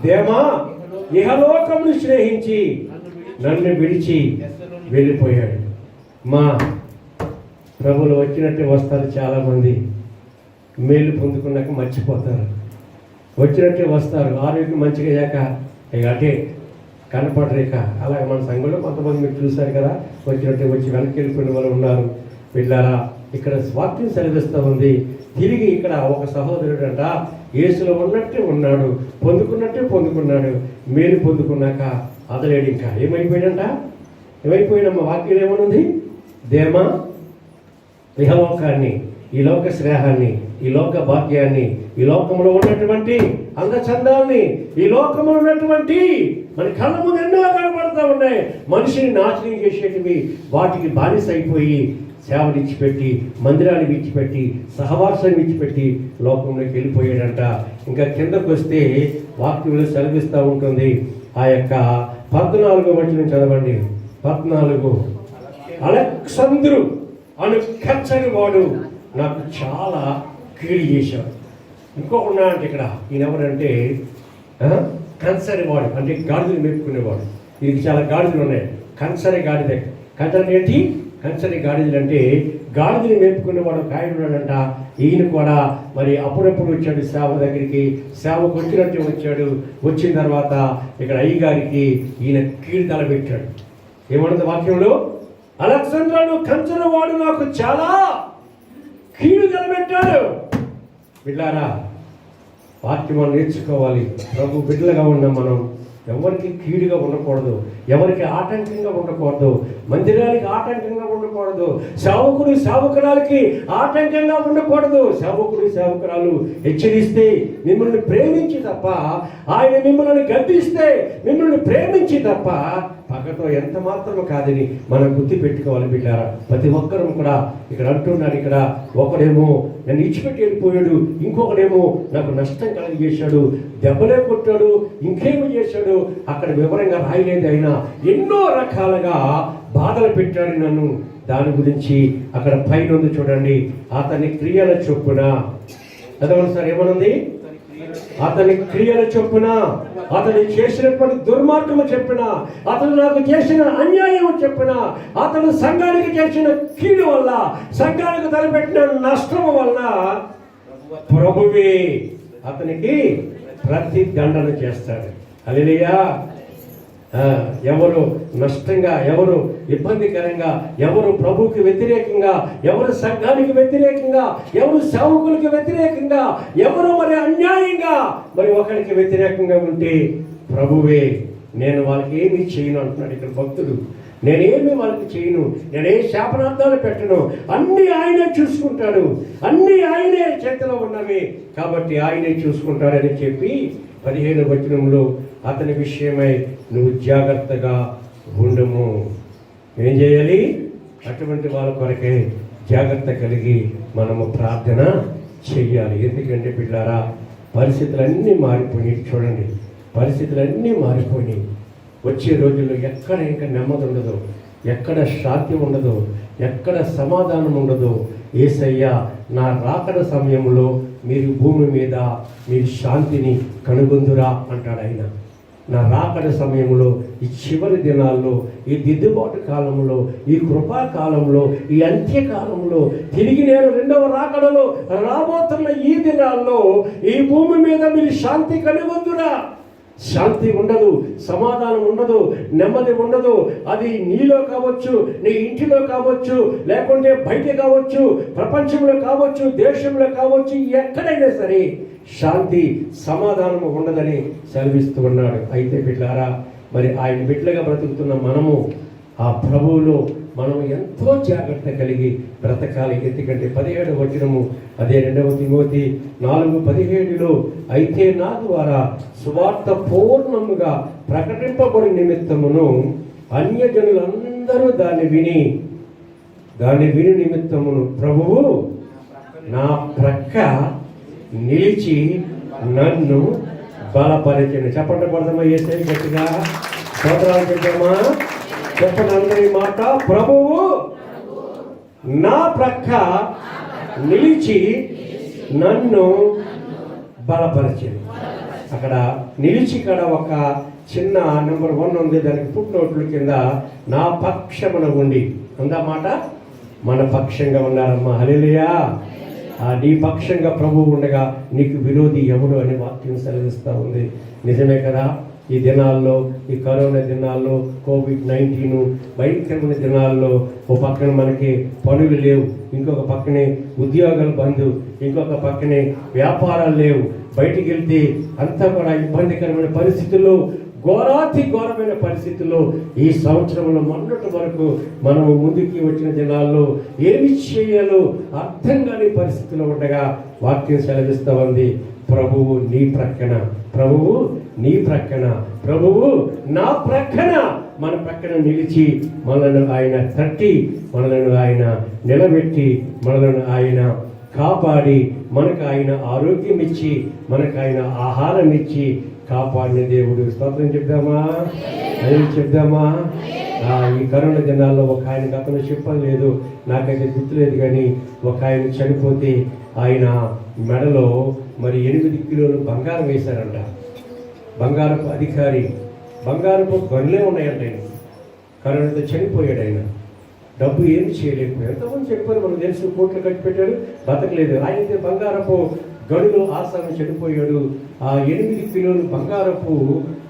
S1: దేమా ఇహలోకముని స్నేహించి నన్ను విడిచి వెళ్ళిపోయాడు. మా ప్రభులు వచ్చినట్టే వస్తారు. చాలామంది మేలు పొందుకున్నాక మర్చిపోతారు. వచ్చినట్టే వస్తారు, ఆరోగ్యం మంచిగా అయ్యాక ఇక అటే కనపడరేక. అలాగే మన సంఘంలో కొంతమంది మీరు చూశారు కదా, వచ్చినట్టే వచ్చి వెనక్కి వెళ్ళిపోయిన వాళ్ళు ఉన్నారు. వెళ్ళారా? ఇక్కడ వాక్యం సెలవిస్తూ ఉంది. తిరిగి ఇక్కడ ఒక సహోదరుడు అంట యేసులో ఉన్నట్టే ఉన్నాడు, పొందుకున్నట్టే పొందుకున్నాడు. మేలు పొందుకున్నాక అదలేడు. ఇంకా ఏమైపోయాడంట? ఏమైపోయాడమ్మా? వాక్యం ఏమనుంది? దేమా ఇహలోకాన్ని, ఈ లోక శ్రేహాన్ని, ఈ లోక భాగ్యాన్ని, ఈ లోకంలో ఉన్నటువంటి అందచందాల్ని, ఈ లోకంలో ఉన్నటువంటి మన కళ్ళ ముందు ఎన్నో కనపడుతూ ఉన్నాయి, మనిషిని నాశనం చేసేటివి, వాటికి బానిస అయిపోయి సేవలు ఇచ్చిపెట్టి, మందిరాన్ని విడిచిపెట్టి, సహవాసాన్ని విడిచిపెట్టి లోకంలోకి వెళ్ళిపోయాడంట. ఇంకా కిందకు వస్తే వాక్యంలో సెలవిస్తూ ఉంటుంది. ఆ యొక్క 14వ వచనం చదవండి. 14 అలెగ్జాంద్రు అను కచ్చని వాడు నాకు చాలా కీడు చేశాడు. ఇంకొకటి అంటే ఇక్కడ ఈయన ఎవరంటే కన్సరి వాడు, అంటే గాడిదలు మేపుకునేవాడు. ఇది చాలా గాడిదలు ఉన్నాయి. కన్సరి గాడిద. కన్సరి ఏంటి? కన్సరి గాడిదలు అంటే గాడిదని మేపుకునేవాడు ఒక ఆయన ఉన్నాడంట. ఈయన కూడా మరి అప్పుడప్పుడు వచ్చాడు సేవ దగ్గరికి. సేవకు వచ్చినట్టు వచ్చాడు. వచ్చిన తర్వాత ఇక్కడ అయ్యగారికి ఈయన కీడు తలబెట్టాడు. ఏమన్నది వాక్యంలో? అలెగ్జాంద్రుడు కంచెల వాడు నాకు చాలా కీడు తలబెట్టాడు. బిడ్డలారా, వాక్యం మనం నేర్చుకోవాలి. ప్రభు బిడ్డలుగా ఉన్నాం మనం. ఎవరికి కీడుగా ఉండకూడదు, ఎవరికి ఆటంకంగా ఉండకూడదు, మందిరానికి ఆటంకంగా ఉండకూడదు, సేవకుడు సేవకురాలకి ఆటంకంగా ఉండకూడదు. సేవకుడు సేవకురాలు హెచ్చరిస్తే మిమ్మల్ని ప్రేమించి తప్ప, ఆయన మిమ్మల్ని గద్దిస్తే మిమ్మల్ని ప్రేమించి తప్ప పక్కతో ఎంత మాత్రము కాదని మనం గుర్తు పెట్టుకోవాలి. బిడ్డారా, ప్రతి ఒక్కరూ కూడా ఇక్కడ అంటున్నారు. ఇక్కడ ఒకడేమో నన్ను ఇచ్చిపెట్టి వెళ్ళిపోయాడు, ఇంకొకడేమో నాకు నష్టం కలిగజేశాడు, దెబ్బలే కొట్టాడు, ఇంకేమి చేశాడు అక్కడ వివరంగా రాయలేదు. అయినా ఎన్నో రకాలుగా బాధలు పెట్టాడు నన్ను. దాని గురించి అక్కడ పైన ఉంది చూడండి. అతని క్రియల చొప్పున, చదవండి సార్, ఏమనుంది? అతని క్రియల చొప్పున, అతను చేసినటువంటి దుర్మార్గము చెప్పిన, అతను నాకు చేసిన అన్యాయం చెప్పిన, అతను సంఘానికి చేసిన కీడు వల్ల, సంఘానికి తలపెట్టిన నష్టము వల్ల ప్రభువే అతనికి ప్రతి దండన చేస్తాడు. హల్లెలూయా. ఎవరు నష్టంగా, ఎవరు ఇబ్బందికరంగా, ఎవరు ప్రభువుకి వ్యతిరేకంగా, ఎవరు సంఘానికి వ్యతిరేకంగా, ఎవరు సేవకులకి వ్యతిరేకంగా, ఎవరు మరి అన్యాయంగా మరి ఒకరికి వ్యతిరేకంగా ఉంటే ప్రభువే నేను వాళ్ళకి ఏమీ చేయను అంటున్నాడు ఇక్కడ భక్తుడు. నేనేమి వాళ్ళకి చేయను, నేనే శాపనార్థాలు పెట్టను, అన్నీ ఆయనే చూసుకుంటాడు, అన్నీ ఆయనే చేతిలో ఉన్నవి కాబట్టి ఆయనే చూసుకుంటాడని చెప్పి 15వ వచనంలో అతని విషయమై నువ్వు జాగ్రత్తగా ఉండము. ఏం చేయాలి? అటువంటి వాళ్ళ కొరకే జాగ్రత్త కలిగి మనము ప్రార్థన చెయ్యాలి. ఎందుకంటే పిల్లారా, పరిస్థితులన్నీ మారిపోయినాయి. చూడండి, పరిస్థితులన్నీ మారిపోయినాయి. వచ్చే రోజుల్లో ఎక్కడ ఇంకా నెమ్మది ఉండదు, ఎక్కడ శాంతి ఉండదు, ఎక్కడ సమాధానం ఉండదు. యేసయ్య నా రాకడ సమయంలో మీరు భూమి మీద మీరు శాంతిని కనుగొందురా అంటాడు ఆయన. నా రాకడ సమయంలో, ఈ చివరి దినాల్లో, ఈ దిద్దుబాటు కాలంలో, ఈ కృపాకాలంలో, ఈ అంత్యకాలంలో, తిరిగి నేను 2వ రాకడలో రాబోతున్న ఈ దినాల్లో ఈ భూమి మీద మీరు శాంతి కనుగొందురా. శాంతి ఉండదు, సమాధానం ఉండదు, నెమ్మది ఉండదు. అది నీలో కావచ్చు, నీ ఇంటిలో కావచ్చు, లేకుంటే బయట కావచ్చు, ప్రపంచంలో కావచ్చు, దేశంలో కావచ్చు, ఎక్కడైనా సరే శాంతి సమాధానం ఉండదని సెలవిస్తూ ఉన్నాడు. అయితే బిడ్డలారా, మరి ఆయన బిడ్డలుగా బ్రతుకుతున్న మనము ఆ ప్రభువులో మనం ఎంతో జాగ్రత్త కలిగి బ్రతకాలి. ఎందుకంటే 17వ వచనము, అదే 2 తిమోతి 4:17, అయితే నా ద్వారా సువార్త పూర్ణముగా ప్రకటింపబడి నిమిత్తమును అన్యజనులందరూ దాన్ని విని నిమిత్తమును ప్రభువు నా ప్రక్క నిలిచి నన్ను బలపరిచెను. చెప్పండి పడదామా? ఏసై గట్టిగా స్తోత్రాలు చెప్తామా? చెప్పండి అందరి మాట. ప్రభువు నా ప్రక్క నిలిచి నన్ను బలపరిచెను. అక్కడ నిలిచి కాడ ఒక చిన్న నెంబర్ 1 ఉంది, దానికి ఫుట్నోట్ల కింద నా పక్షమున ఉండి ఉందన్నమాట. మన పక్షంగా ఉన్నారమ్మా. హల్లెలూయా. నీ పక్షంగా ప్రభువు ఉండగా నీకు విరోధి ఎవడు అనే వాక్యం సెలవిస్తూ ఉంది. నిజమే కదా? ఈ దినాల్లో, ఈ కరోనా దినాల్లో, కోవిడ్-19 భయంకరమైన దినాల్లో ఓ పక్కన మనకి పనులు లేవు, ఇంకొక పక్కనే ఉద్యోగాలు బంద్, ఇంకొక పక్కనే వ్యాపారాలు లేవు, బయటికి వెళ్తే అంతా కూడా ఇబ్బందికరమైన పరిస్థితుల్లో, ఘోరమైన పరిస్థితుల్లో ఈ సంవత్సరంలో మొన్నటి వరకు మనం ముందుకి వచ్చిన దినాల్లో ఏమి చేయాలో అర్థం కాని పరిస్థితుల్లో ఉండగా వాక్యం సెలవిస్తూ ఉంది. ప్రభువు నీ ప్రక్కన, ప్రభువు నీ ప్రక్కన, ప్రభువు నా ప్రక్కన, మన ప్రక్కన నిలిచి మనలను ఆయన తట్టి, మనలను ఆయన నిలబెట్టి, మనలను ఆయన కాపాడి, మనకు ఆయన ఆరోగ్యం ఇచ్చి, మనకు ఆయన ఆహారం ఇచ్చి కాపాడిన దేవుడు. స్తోత్రం చెప్దామా? అది చెప్దామా? ఈ కరోనా దినాల్లో ఒక ఆయన గతంలో చెప్పలేదు, నాకైతే గుర్తులేదు, కానీ ఒక ఆయన చనిపోతే ఆయన మెడలో మరి 8 కిలోలు బంగారం వేశారంట. బంగారపు అధికారి, బంగారపు గనులే ఉన్నాయంట. ఆయన కరోనాతో చనిపోయాడు. ఆయన డబ్బు ఏమి చేయలేకపోయాడు. ఎంతమంది చెప్పారు, మనకు తెలుసు, కోట్లు ఖర్చు పెట్టారు, బతకలేదు. ఆయనైతే బంగారపు గనులు ఆసామి చనిపోయాడు. ఆ 8 కిలోలు బంగారపు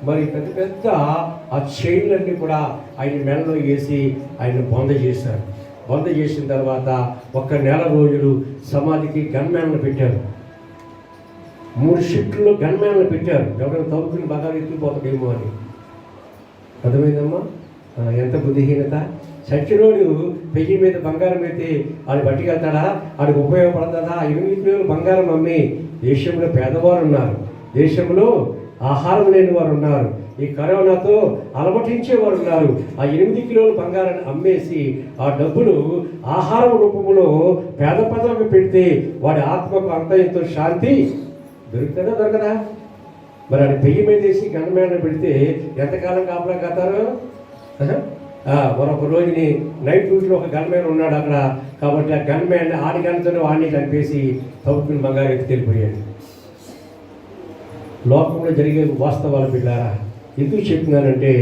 S1: మరి పెద్ద పెద్ద ఆ చైన్లన్నీ కూడా ఆయన మెడలో వేసి ఆయన బొంద చేశారు. బొంద చేసిన తర్వాత 1 నెల రోజులు సమాధికి గన్మ్యాన్లు పెట్టారు. 3 షిఫ్ట్లో గన్మ్యాన్లు పెట్టారు. ఎవరైనా తవ్వుకుని బాగా ఎత్తుకుపోతాడేమో అని. అర్థమైందమ్మా? ఎంత బుద్ధిహీనత! చచ్చినోడు పెయ్యి మీద బంగారం అయితే ఆడు పట్టుకెళ్తాడా? ఆడికి ఉపయోగపడుతుందా? 8 కిలోలు బంగారం అమ్మి దేశంలో పేదవారు ఉన్నారు, దేశంలో ఆహారం లేని వారు ఉన్నారు, ఈ కరోనాతో అలమటించేవారు ఉన్నారు. ఆ 8 కిలోలు బంగారాన్ని అమ్మేసి ఆ డబ్బులు ఆహారం రూపంలో పేద పదవికి పెడితే వాడి ఆత్మకు అంత ఎంతో శాంతి దొరుకుతుందా దొరకదా? మరి అది పెయ్యి మీద వేసి గన్మ్యాన్ పెడితే ఎంతకాలం కాపలా కతారు? మరొక రోజుని నైట్ డ్యూటీలో ఒక గన్మ్యాన్ ఉన్నాడు అక్కడ, కాబట్టి ఆ గన్మ్యాన్ ఆడి గన్తోనే వాడిని చంపేసి తవ్వుకుని బంగారు ఎత్తి వెళ్ళిపోయాడు. లోకంలో జరిగే వాస్తవాలు బిడ్డారా. ఎందుకు చెప్తున్నానంటే,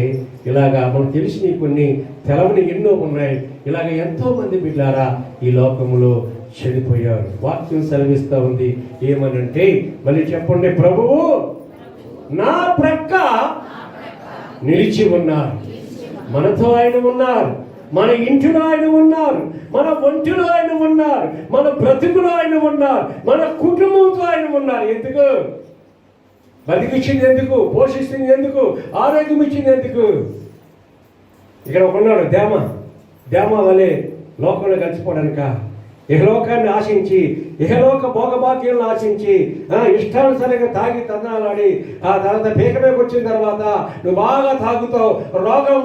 S1: ఇలాగా మనకు తెలిసిన కొన్ని తెలవని ఎన్నో ఉన్నాయి. ఇలాగ ఎంతోమంది బిడ్డారా ఈ లోకంలో చనిపోయారు. వాక్యం సెలవిస్తూ ఉంది ఏమనంటే, మళ్ళీ చెప్పండి, ప్రభువు నా ప్రక్క నిలిచి ఉన్నారు. మనతో ఆయన ఉన్నారు, మన ఇంటిలో ఆయన ఉన్నారు, మన ఒంటిలో ఆయన ఉన్నారు, మన బ్రతుకులో ఆయన ఉన్నారు, మన కుటుంబంతో ఆయన ఉన్నారు. ఎందుకు? బతికిచ్చింది ఎందుకు? పోషిస్తుంది ఎందుకు? ఆరోగ్యం ఇచ్చింది ఎందుకు? ఇక్కడ ఉన్నాడు దేమ వలె లోకంలో కలిసిపోవడానిక? ఇహలోకాన్ని ఆశించి, ఇహలోక భోగభాగ్యాలను ఆశించి, ఇష్టానుసారంగా తాగి తన్నాలాడి, ఆ తర్వాత పీకమేకి వచ్చిన తర్వాత నువ్వు బాగా తాగుతావు, రోగం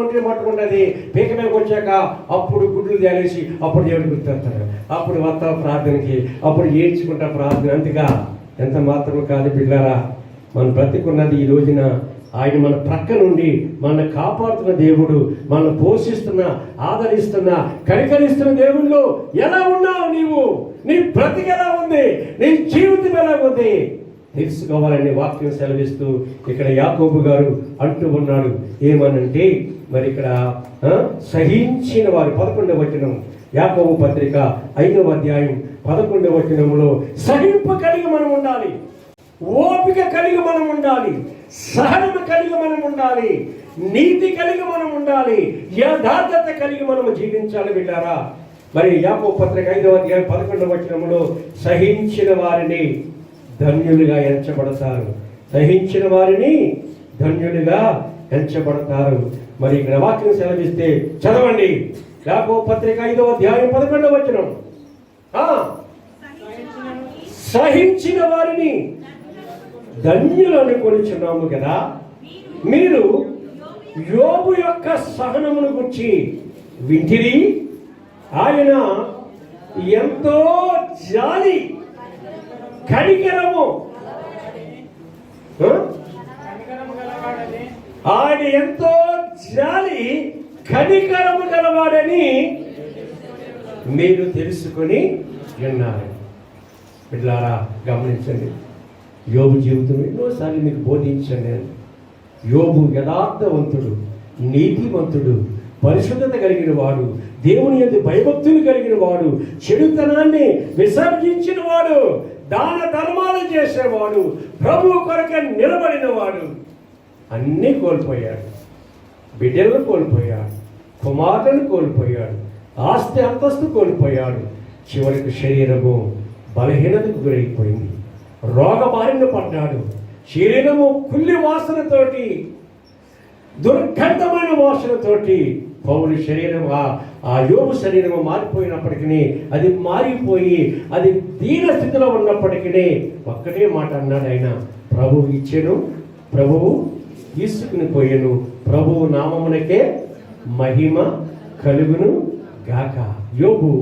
S1: ఒంటిని పట్టుకుంటుంది. పీకమేకి వచ్చాక అప్పుడు గుడ్లు తేలేసి అప్పుడు దేవుడు గుర్తొస్తాడు. అప్పుడు వస్తావు ప్రార్థనకి, అప్పుడు ఏడ్చుకుంటా ప్రార్థన. అంతగా ఎంత మాత్రం కాదు బిడ్డారా, మనం బ్రతికున్నది ఈ రోజున ఆయన మన ప్రక్క నుండి మన కాపాడుతున్న దేవుడు, మనల్ని పోషిస్తున్న, ఆదరిస్తున్న, కనికరిస్తున్న దేవుళ్ళు. ఎలా ఉన్నావు నీవు? నీ బ్రతికి ఎలా ఉంది? నీ జీవితం ఎలా ఉంది తెలుసుకోవాలని వాక్యం సెలవిస్తూ ఇక్కడ యాకోబు గారు అంటూ ఉన్నాడు. ఏమనంటే, మరి ఇక్కడ సహించిన వారు 11వ వచనం, యాకోబు పత్రిక 5వ అధ్యాయం 11వ వచనంలో, సహింపు కలిగి మనం ఉండాలి, ఓపిక కలిగి మనం ఉండాలి, సహనము కలిగి మనం ఉండాలి, నీతి కలిగి మనం ఉండాలి, యథార్థత కలిగి మనము జీవించాలి బిడ్డారా. మరి యాకోబు పత్రిక 5వ అధ్యాయం 11వ వచనములో సహించిన వారిని ధన్యులుగా ఎంచబడతారు, సహించిన వారిని ధన్యులుగా ఎంచబడతారు. మరి ఇక్కడ వాక్యం సెలవిస్తే చదవండి. యాకోబు పత్రిక 5వ అధ్యాయం 11వ వచనం. సహించిన వారిని ధన్యులు అనుకొనిచున్నాము కదా. మీరు యోబు యొక్క సహనమును గురించి వింటిరి. ఆయన ఎంతో జాలి కనికరము, ఆయన ఎంతో జాలి కనికరము గలవాడని మీరు తెలుసుకొని విన్నారు. బిడ్డలారా గమనించండి, యోబు జీవితం ఎన్నోసార్లు మీకు బోధించాను నేను. యోబు యథార్థవంతుడు, నీతివంతుడు, పరిశుద్ధత కలిగిన వాడు, దేవుని యందు భయభక్తులు కలిగిన వాడు, చెడుతనాన్ని విసర్జించిన వాడు, దాన ధర్మాలు చేసేవాడు, ప్రభువు కొరకు నిలబడిన వాడు. అన్నీ కోల్పోయాడు. బిడ్డలను కోల్పోయాడు, కుమారులను కోల్పోయాడు, ఆస్తి అంతస్తు కోల్పోయాడు. చివరికి శరీరము బలహీనతకు గురైపోయింది, రోగ బారిన పడ్డాడు. శరీరము కుళ్ళి వాసనతోటి, దుర్గంధమైన వాసనతోటి పౌలు శరీరం, ఆ యోబు శరీరము మారిపోయినప్పటికీ, అది మారిపోయి అది దీన స్థితిలో ఉన్నప్పటికీ ఒక్కటే మాట అన్నాడు ఆయన, ప్రభువు ఇచ్చెను, ప్రభువు తీసుకుని పోయెను, ప్రభువు నామమునకే మహిమ కలుగును గాక. యోబు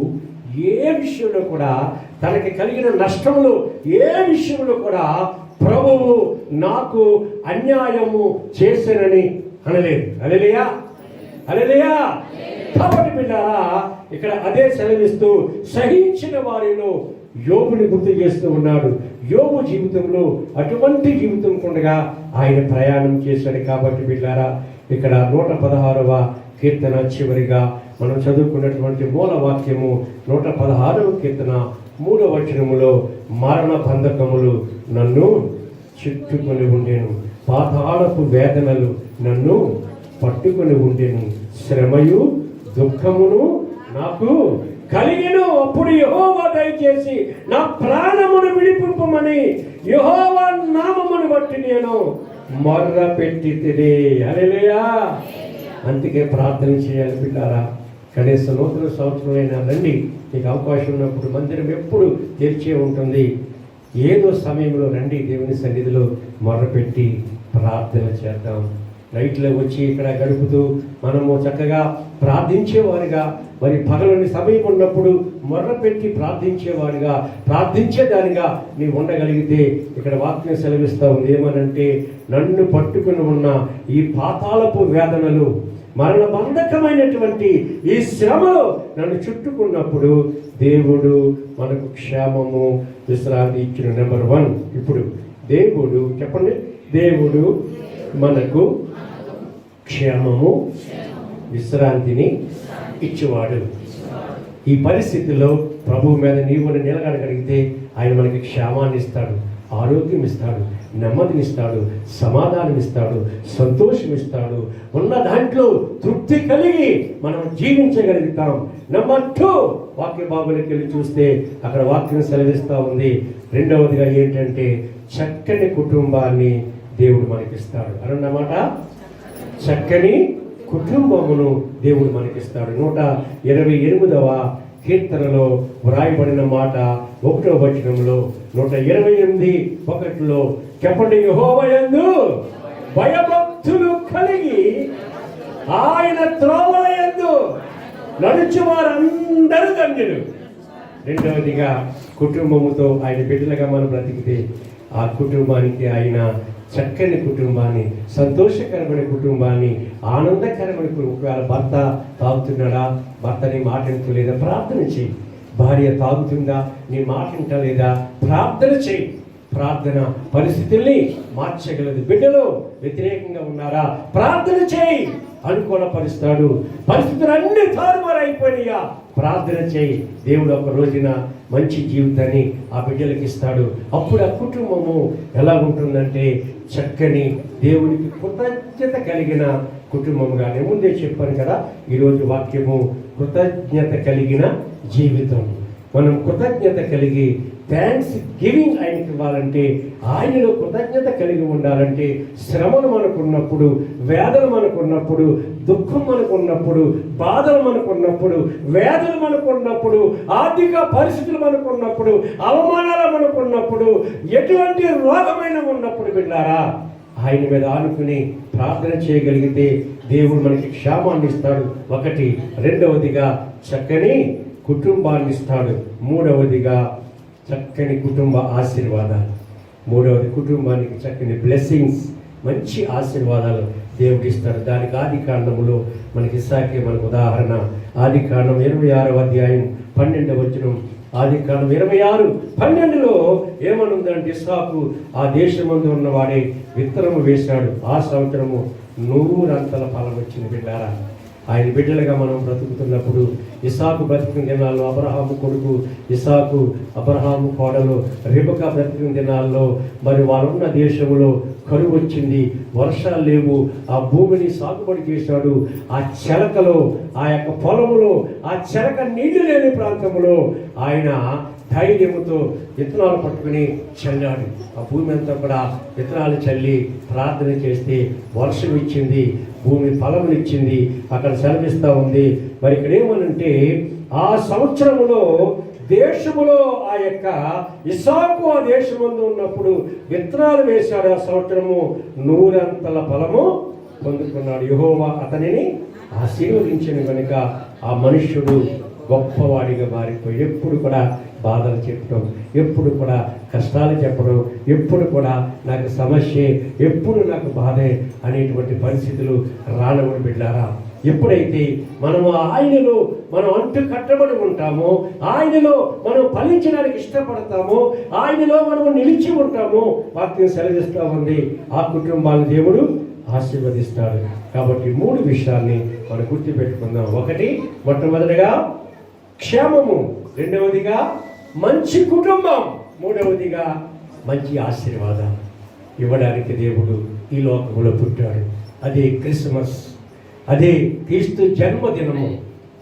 S1: ఏ విషయంలో కూడా తనకి కలిగిన నష్టములు ఏ విషయంలో కూడా ప్రభువు నాకు అన్యాయము చేశానని అనలేదు. హల్లెలూయా, హల్లెలూయా. కాబట్టి బిడ్డారా, ఇక్కడ అదే సెలవిస్తూ సహించిన వారిలో యోబుని గుర్తు చేస్తూ ఉన్నాడు. యోబు జీవితంలో అటువంటి జీవితం ఉండగా ఆయన ప్రయాణం చేశాడు. కాబట్టి బిడ్డారా, ఇక్కడ 116వ కీర్తన చివరిగా మనం చదువుకున్నటువంటి మూల వాక్యము 116వ కీర్తన 3వ వచనములో, మరణ బంధకములు నన్ను చుట్టుకొని ఉండెను, పాతాళపు వేదనలు నన్ను పట్టుకొని ఉండెను, శ్రమయు దుఃఖమును నాకు కలిగెను. అప్పుడు యెహోవా దయచేసి నా ప్రాణమును విడిపింపమని యెహోవా నామమును బట్టి నేను మొర్ర పెట్టితిని. హల్లెలూయా. అందుకే ప్రార్థన చేయాలి బిడ్డారా. కనీసం నూతన సంవత్సరం అయినా రండి, మీకు అవకాశం ఉన్నప్పుడు మందిరం ఎప్పుడు తెరిచే ఉంటుంది. ఏదో సమయంలో రండి, దేవుని సన్నిధిలో మొర్రపెట్టి ప్రార్థన చేద్దాం. నైట్లో వచ్చి ఇక్కడ గడుపుతూ మనము చక్కగా ప్రార్థించేవారుగా, మరి పగలని సమయం ఉన్నప్పుడు మొర్రపెట్టి ప్రార్థించేవారుగా, ప్రార్థించేదానిగా నీవు ఉండగలిగితే ఇక్కడ వాక్యం సెలవిస్తా ఉంది. ఏమనంటే, నన్ను పట్టుకుని ఉన్న ఈ పాతాళపు వేదనలు, మరణబంధకమైనటువంటి ఈ శ్రమలో నన్ను చుట్టుకున్నప్పుడు దేవుడు మనకు క్షేమము, విశ్రాంతి ఇచ్చిన. నెంబర్ 1, ఇప్పుడు దేవుడు చెప్పండి, దేవుడు మనకు క్షేమము, విశ్రాంతిని ఇచ్చేవాడు. ఈ పరిస్థితుల్లో ప్రభువు మీద నీవు నిలబడగలిగితే ఆయన మనకి క్షేమాన్ని ఇస్తాడు, ఆరోగ్యం ఇస్తాడు, నెమ్మదినిస్తాడు, సమాధానం ఇస్తాడు, సంతోషం ఇస్తాడు. ఉన్న దాంట్లో తృప్తి కలిగి మనం జీవించగలుగుతాం. నెంబర్ 2, వాక్య భాగంలోకి వెళ్ళి చూస్తే అక్కడ వాక్యం సెలవిస్తూ ఉంది. రెండవదిగా ఏంటంటే, చక్కని కుటుంబాన్ని దేవుడు మనకిస్తాడు అన్నమాట. చక్కని కుటుంబమును దేవుడు మనకిస్తాడు. 128వ కీర్తనలో వ్రాయబడిన మాట 1వ వచనంలో, 128:1 చెప్పండి, యెహోవా యందు భయభక్తులు కలిగి ఆయన త్రోవల యందు నడుచు వారందరూ ధన్యులు. రెండవదిగా, కుటుంబముతో ఆయన బిడ్డలుగా మనం బ్రతికితే ఆ కుటుంబానికి ఆయన చక్కని కుటుంబాన్ని, సంతోషకరమైన కుటుంబాన్ని, ఆనందకరమైన ఒకవేళ భర్త తాగుతున్నాడా, భర్త నీ మాట వింటలేదా, ప్రార్థన చేయి. భార్య తాగుతుందా, నీ మాట వింటలేదా, ప్రార్థన చేయి. ప్రార్థన పరిస్థితుల్ని మార్చగలదు. బిడ్డలు వ్యతిరేకంగా ఉన్నారా, ప్రార్థన చేయి. అనుకూలపరుస్తాడు. పరిస్థితులన్నీ తారుమారైపోయినాయా, ప్రార్థన చేయి, దేవుడు ఒక రోజున మంచి జీవితాన్ని ఆ బిడ్డలకు ఇస్తాడు. అప్పుడు ఆ కుటుంబము ఎలా ఉంటుందంటే చక్కని దేవునికి కృతజ్ఞత కలిగిన కుటుంబంగా. నేను ముందే చెప్పాను కదా, ఈరోజు వాక్యము కృతజ్ఞత కలిగిన జీవితం. మనం కృతజ్ఞత కలిగి థ్యాంక్స్ గివింగ్ ఆయనకి ఇవ్వాలంటే, ఆయనలో కృతజ్ఞత కలిగి ఉండాలంటే, శ్రమలు మనకున్నప్పుడు, వేదన మనకున్నప్పుడు, దుఃఖం మనకున్నప్పుడు, బాధలు మనకున్నప్పుడు, వేదన మనకున్నప్పుడు, ఆర్థిక పరిస్థితులు మనకున్నప్పుడు, అవమానాలు మనకున్నప్పుడు, ఎటువంటి రోగమైన ఉన్నప్పుడు బిడ్డారా, ఆయన మీద ఆనుకుని ప్రార్థన చేయగలిగితే దేవుడు మనకి క్షేమాన్ని ఇస్తాడు. ఒకటి. రెండవదిగా చక్కని కుటుంబాన్ని ఇస్తాడు. మూడవదిగా చక్కని కుటుంబ ఆశీర్వాదాలు. మూడవది, కుటుంబానికి చక్కని బ్లెస్సింగ్స్, మంచి ఆశీర్వాదాలు దేవుడు ఇస్తాడు. దానికి ఆది కాండములో మనకి ఇస్సాకే మనకు ఉదాహరణ. ఆది కాండం 26వ అధ్యాయం 12వ వచనం. ఆది కాండం 26:12 ఏమనుందంటే, ఇస్సాకు ఆ దేశమందు ఉన్నవాడే విత్తనము వేశాడు, ఆ సంవత్సరము 100 ఫలం వచ్చింది. బిడ్డారా, ఆయన బిడ్డలుగా మనం బ్రతుకుతున్నప్పుడు, ఇస్సాకు బ్రతికిన దినాల్లో అబ్రహాము కొడుకు ఇస్సాకు, అబ్రహాము కోడలు రెబెకా బ్రతికిన దినాల్లో మరి వారున్న దేశంలో కరువు వచ్చింది, వర్షాలు లేవు. ఆ భూమిని సాగుబడి చేశాడు. ఆ చెలకలో, ఆ యొక్క పొలములో, ఆ చెలక నీళ్లు లేని ప్రాంతంలో ఆయన ధైర్యముతో విత్తనాలు పట్టుకుని చల్లాడు. ఆ భూమి అంతా కూడా విత్తనాలు చల్లి ప్రార్థన చేస్తే వర్షం ఇచ్చింది, భూమి ఫలమునిచ్చింది. అక్కడ సెలవిస్తూ ఉంది. మరి ఇక్కడ ఏమనంటే, ఆ సంవత్సరములో దేశములో ఆ యొక్క ఇస్సాకు ఆ దేశమందు ఉన్నప్పుడు విత్తనాలు వేశాడు. ఆ సంవత్సరము 100 ఫలము పొందుకున్నాడు. యెహోవా అతనిని ఆశీర్వదించిన కనుక ఆ మనుష్యుడు గొప్పవాడిగా మారిపోయి, ఎప్పుడు కూడా బాధలు చెప్పడం, ఎప్పుడు కూడా కష్టాలు చెప్పడం, ఎప్పుడు కూడా నాకు సమస్య, ఎప్పుడు నాకు బాధే అనేటువంటి పరిస్థితులు రానవని బిడ్డారా. ఎప్పుడైతే మనము ఆయనలో మనం అంటు కట్టబడి ఉంటామో, ఆయనలో మనం ఫలించడానికి ఇష్టపడతామో, ఆయనలో మనం నిలిచి ఉంటామో, వాక్యం సెలవిస్తూ ఉంది, ఆ కుటుంబాన్ని దేవుడు ఆశీర్వదిస్తాడు. కాబట్టి 3 విషయాల్ని మనం గుర్తుపెట్టుకుందాం. ఒకటి, మొట్టమొదటిగా క్షేమము. రెండవదిగా మంచి కుటుంబం. మూడవదిగా మంచి ఆశీర్వాదం ఇవ్వడానికి దేవుడు ఈ లోకంలో పుట్టాడు. అదే క్రిస్మస్, అదే క్రీస్తు జన్మదినము.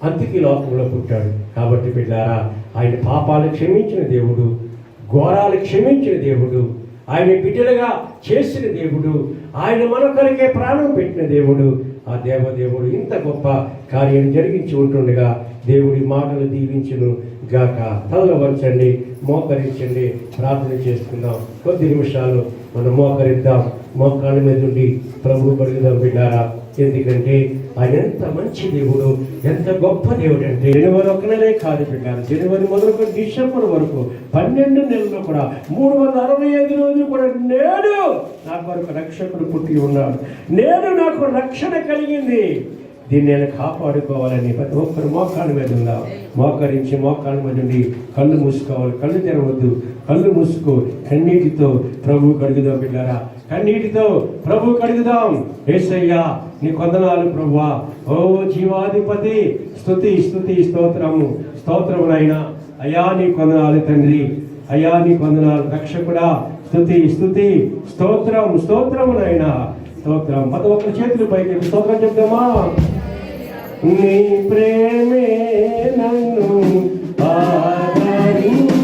S1: అందుకే లోకంలో పుట్టాడు. కాబట్టి బిడ్డారా, ఆయన పాపాలు క్షమించిన దేవుడు, ఘోరాలు క్షమించిన దేవుడు, ఆయన బిడ్డలుగా చేసిన దేవుడు, ఆయన మన కొరకే ప్రాణం పెట్టిన దేవుడు. ఆ దేవదేవుడు ఇంత గొప్ప కార్యం జరిగించి ఉంటుండగా దేవుడి మాటలు దీవించును గాక. తలలు వంచండి, మోకరించండి, ప్రార్థన చేసుకుందాం. కొద్ది నిమిషాలు మనం మోకరిద్దాం, మోకాళ్ళ మీద ఉండి ప్రభువు కడుగుదాం బిడ్డారా. ఎందుకంటే ఆయన ఎంత మంచి దేవుడు, ఎంత గొప్ప దేవుడు అంటే, జనవరి 1 నెలే కాదు బిడ్డారు, జనవరి మొదలుకొని డిసెంబర్ వరకు 12 నెలల్లో కూడా 365 రోజులు కూడా నేడు నా కొరకు రక్షకుడు పుట్టి ఉన్నాడు, నేను నాకు రక్షణ కలిగింది, దీన్ని నేను కాపాడుకోవాలని ప్రతి ఒక్కరు మోకాళ్ళ మీద ఉందా, మోకరించి మోకాళ్ళ మీద ఉండి కళ్ళు మూసుకోవాలి. కళ్ళు తెరవద్దు, కళ్ళు మూసుకో. కన్నీటితో ప్రభు కడుగుదాం బిడ్డారా, కన్నీటితో ప్రభు కడుగుదాం. యేసయ్యా నీ కొందనాలు ప్రభువా. ఓ జీవాధిపతి, స్తుతి స్తుతి స్తోత్రము స్తోత్రమునైనా. అయ్యా నీ కొందనాలు తండ్రి, అయ్యా నీ కొందనాలు రక్షకుడా. స్తుతి స్తుతి స్తోత్రం స్తోత్రమునైనా స్తోత్రం. ప్రతి ఒక్కరి చేతులు పైకి స్తోత్రం చెప్తామా. నీ ప్రేమే నన్ను ఆదరించెను,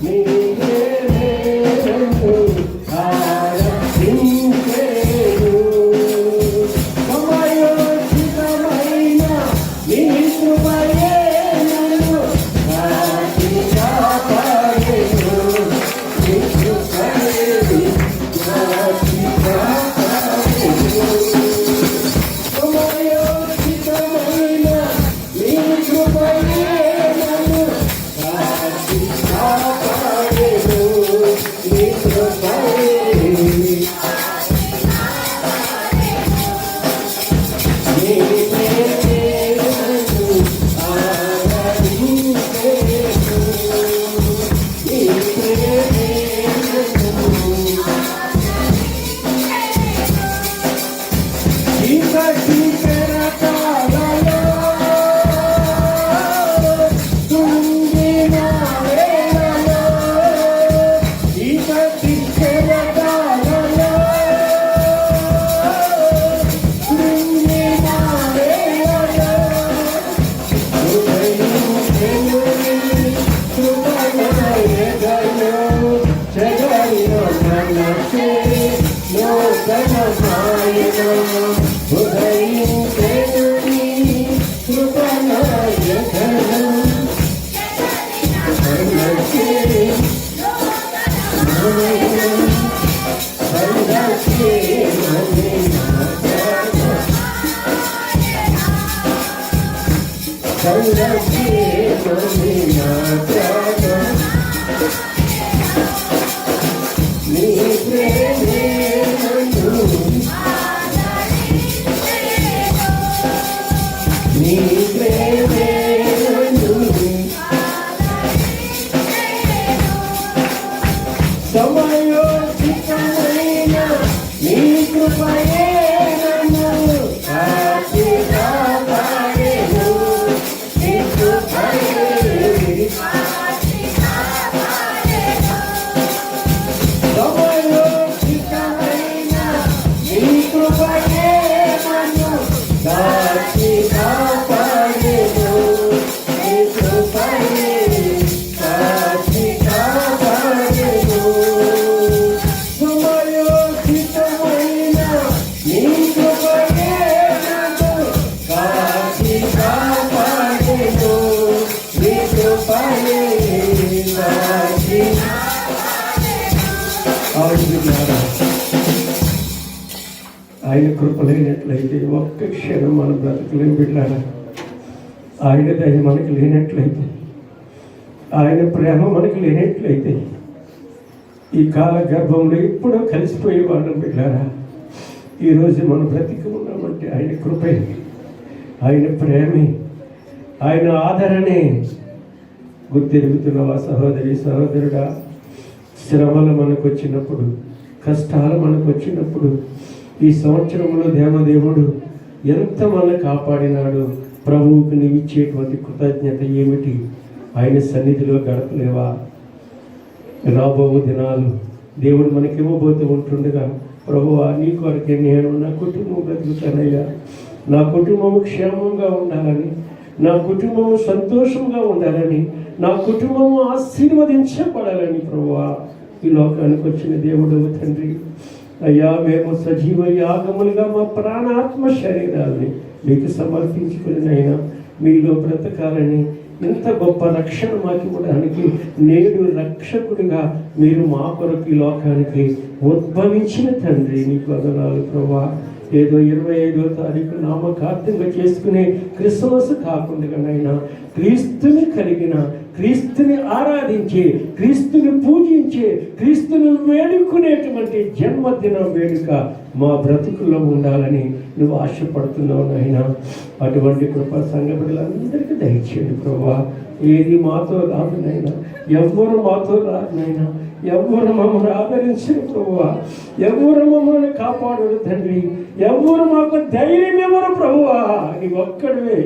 S1: నీ ప్రేమే నన్ను ఆదరించెను, సమయోచితమైన నీ కృపయే నన్ను కాచి కాపాడెను, నీ కృపయే కాచి కాపాడెను. ఆయన కృప లేనట్లయితే ఒక్క క్షణం మన బ్రతుకులేం బిడ్డారా. ఆయన దయ మనకి లేనట్లయితే, ఆయన ప్రేమ మనకి లేనట్లయితే ఈ కాల గర్భంలో ఎప్పుడో కలిసిపోయేవాళ్ళం బిడ్డారా. ఈరోజు మనం బ్రతికి ఉన్నామంటే ఆయన కృపే, ఆయన ప్రేమే, ఆయన ఆదరణే. గుర్తెరుగుతున్నావా సహోదరి సహోదరుడా? శ్రమలు మనకు వచ్చినప్పుడు, కష్టాలు మనకు వచ్చినప్పుడు ఈ సంవత్సరంలో దేవదేవుడు ఎంత మనల్ని కాపాడినాడు. ప్రభువుకు నీవు ఇచ్చేటువంటి కృతజ్ఞత ఏమిటి? ఆయన సన్నిధిలో గడపలేవా? రాబో దినాలు దేవుడు మనకివ్వబోతూ ఉంటుండగా, ప్రభువా నీ కొరకే నేను నా కుటుంబం బ్రతుకుతానయ్యా, నా కుటుంబము క్షేమంగా ఉండాలని, నా కుటుంబము సంతోషంగా ఉండాలని, నా కుటుంబము ఆశీర్వదించబడాలని ప్రభువా ఈ లోకానికి వచ్చిన దేవుడు తండ్రి. అయ్యా మేము సజీవ యాగములుగా మా ప్రాణాత్మ శరీరాన్ని మీకు సమర్పించుకునినైనా మీలో బ్రతకాలని, ఇంత గొప్ప రక్షణ మాకు ఇవ్వడానికి నేడు రక్షకుడిగా మీరు మా కొరకు ఈ లోకానికి ఉద్భవించిన తండ్రి నీకు వందనాలు ప్రభువా. ఏదో 25వ తారీఖు నామకార్థంగా చేసుకునే క్రిస్మస్ కాకుండా క్రీస్తుని కలిగిన, క్రీస్తుని ఆరాధించే, క్రీస్తుని పూజించే, క్రీస్తుని వేడుకునేటువంటి జన్మదిన వేడుక మా బ్రతుకుల్లో ఉండాలని నువ్వు ఆశపడుతున్నావు నాయన. అటువంటి కృపా సంఘ బిడ్డలందరికీ దయచేయండి ప్రభువా. ఏది మాతో రాదు నాయన, ఎవ్వరు మాతో రాదు నాయన, ఎవ్వరు మమ్మల్ని ఆదరించరు ప్రభువా, ఎవ్వరు మమ్మల్ని కాపాడు తండ్రి, ఎవ్వరు మాకు ధైర్యం ఎవరు ప్రభువా. నీ ఒక్కడివే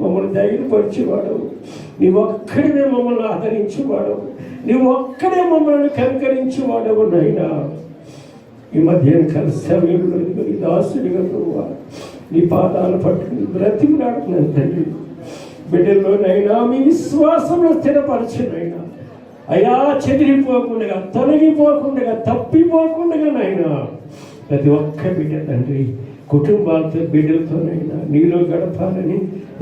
S1: మమ్మల్ని ధైర్యపరిచేవాడవు, నీ ఒక్కడివే మమ్మల్ని ఆదరించేవాడవు, నీ ఒక్కడే మమ్మల్ని కనికరించేవాడవు నాయన. ఈ మధ్యాహ్న కాల సమయంలో నీ దాసుడిగా ప్రభువా నీ పాదాలు పట్టుకుని బ్రతిమలాడుతున్నాను తండ్రి. బిడ్డల్లోనైనా మీ విశ్వాసంలో స్థిరపరచునైనా అయా, చెదిరిపోకుండా, తొలగిపోకుండా, తప్పిపోకుండా నాయనా ప్రతి ఒక్క బిడ్డ తండ్రి కుటుంబాలతో, బిడ్డలతోనైనా నీలో గడపాలని,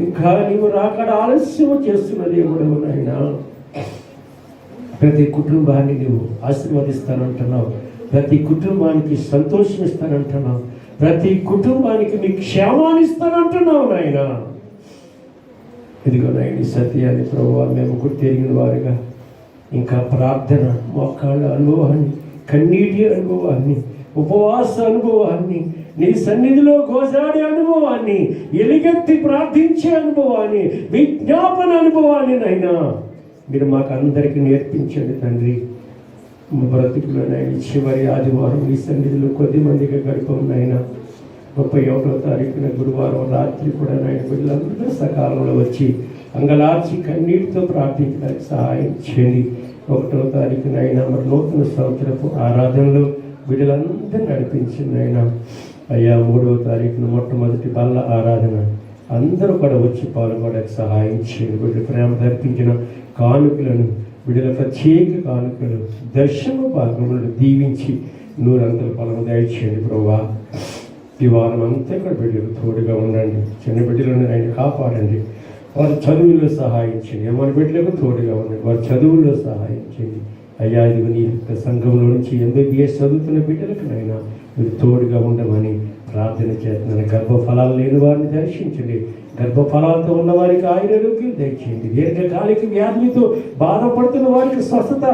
S1: ఇంకా నీవు రాకడ ఆలస్యం చేస్తున్న దేవుడు నాయనా. ప్రతి కుటుంబాన్ని నువ్వు ఆశీర్వదిస్తానంటున్నావు, ప్రతి కుటుంబానికి సంతోషం ఇస్తానంటున్నావు, ప్రతి కుటుంబానికి నీ క్షేమాన్ని ఇస్తానంటున్నావు నాయన. ఇదిగో నాయన సత్యాన్ని ప్రభువా మేము గుర్తెరిగిన వారుగా ఇంకా ప్రార్థన, మోకాళ్ళ అనుభవాన్ని, కన్నీటి అనుభవాన్ని, ఉపవాస అనుభవాన్ని, నీ సన్నిధిలో గోజాడే అనుభవాన్ని, ఎలుగెత్తి ప్రార్థించే అనుభవాన్ని, విజ్ఞాపన అనుభవాన్ని నైనా మీరు మాకు అందరికీ నేర్పించండి తండ్రి. మా బ్రతుకులో నాయన చివరి ఆదివారం ఈ సన్నిధిలో కొద్ది మందిగా గడిపాం నాయన. 31వ తారీఖున గురువారం రాత్రి కూడా నాయన బిడ్డలందరూ సకాలంలో వచ్చి అంగలార్చి కన్నీటితో ప్రార్థించడానికి సహాయం చేయండి. 1వ తారీఖున అయినా మరి నూతన సంవత్సరపు ఆరాధనలో బిడ్డలందరూ నడిపించింది అయినా. అయ్యా 3వ తారీఖున మొట్టమొదటి బల్ల ఆరాధన అందరూ కూడా వచ్చి పాల్గొనడానికి సహాయం చేయండి. బిడ్డ ప్రేమ అర్పించిన కానుకలను, బిడ్డల ప్రత్యేక కానుకలు, దర్శన భాగములను దీవించి నూరంతల ఫలము దయచేయండి ప్రభువా. ఈ వారం అంతా కూడా బిడ్డలకు తోడుగా ఉండండి. చిన్న బిడ్డలను ఆయన కాపాడండి. వారి చదువుల్లో సహాయం చేయండి. మన బిడ్డలకు తోడుగా ఉండండి. వారి చదువుల్లో సహాయం చేయండి. అయ్యా ఇది నీ సంఘంలో నుంచి MBBS చదువుతున్న బిడ్డలకు నైనా మీరు తోడుగా ఉండమని ప్రార్థన చేస్తున్నాను. గర్భఫలాలు లేని వారిని దర్శించండి. గర్భఫలాలతో ఉన్న వారికి ఆయురోగ్యం దయచేయండి. దీర్ఘకాలిక వ్యాధులతో బాధపడుతున్న వారికి స్వస్థత,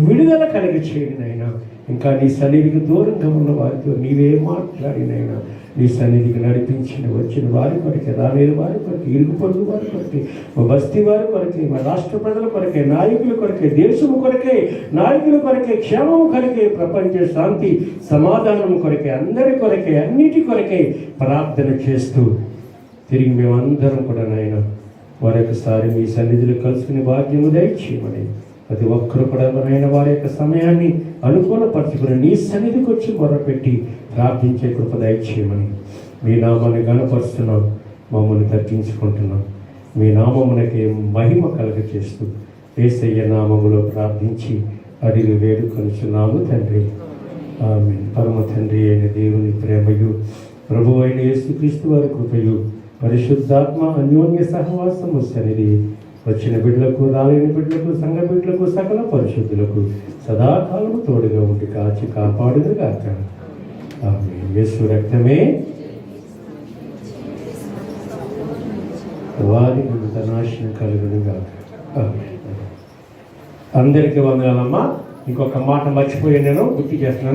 S1: విడుదల కలిగి చేయండి నైనా. ఇంకా నీ సన్నిధికి దూరంగా ఉన్న వారితో నీవే మాట్లాడినైనా నీ సన్నిధికి నడిపించిన వచ్చిన వారి కొరకే, రాలేని వారి కొరకే, ఇరుగుపొరుగు వారి కొరకే, మా బస్తీ వారి కొరకే, మా రాష్ట్ర ప్రజల కొరకే, నాయకుల కొరకే, దేశము కొరకే, నాయకుల కొరకే, క్షేమము కొరకే, ప్రపంచ శాంతి సమాధానం కొరకే, అందరి కొరకే, అన్నిటి కొరకే ప్రార్థన చేస్తూ తిరిగి మేమందరం కూడా నాయన మరొకసారి మీ సన్నిధిలో కలుసుకునే భాగ్యము దయచేయమని ప్రతి ఒక్కరు కూడా నాయన వారి యొక్క సమయాన్ని అనుకూలపరచుకుని నీ సన్నిధికి వచ్చి మొరపెట్టి ప్రార్థించే కృప దయచేయమని మీ నామాన్ని గణపరుస్తున్నాం, మమ్మల్ని దర్శించుకుంటున్నాం. మీ నామమునకి మహిమ కలుగ చేస్తూ యేసయ్య నామములో ప్రార్థించి అడిగి వేడుకొనుచున్నాము తండ్రి. ఆమేన్. పరమ తండ్రి అయిన దేవుని ప్రేమయు, ప్రభు అయిన యేసుక్రీస్తు వారి కృపయు, పరిశుద్ధాత్మ అన్యోన్య సహవాసము సన్నిధి వచ్చిన బిడ్డలకు, రాలేని బిడ్డలకు, సంఘ బిడ్డలకు, సకల పరిశుద్ధులకు సదాకాలము తోడుగా ఉండి కాచి కాపాడునుగాక. ఆమేన్. యేసు రక్తమే వారి నాశనం కలుగునుగాక. ఆమేన్. అందరికీ వందనాలమ్మా. ఇంకొక మాట మర్చిపోయి నేను గుర్తు చేస్తున్నాను.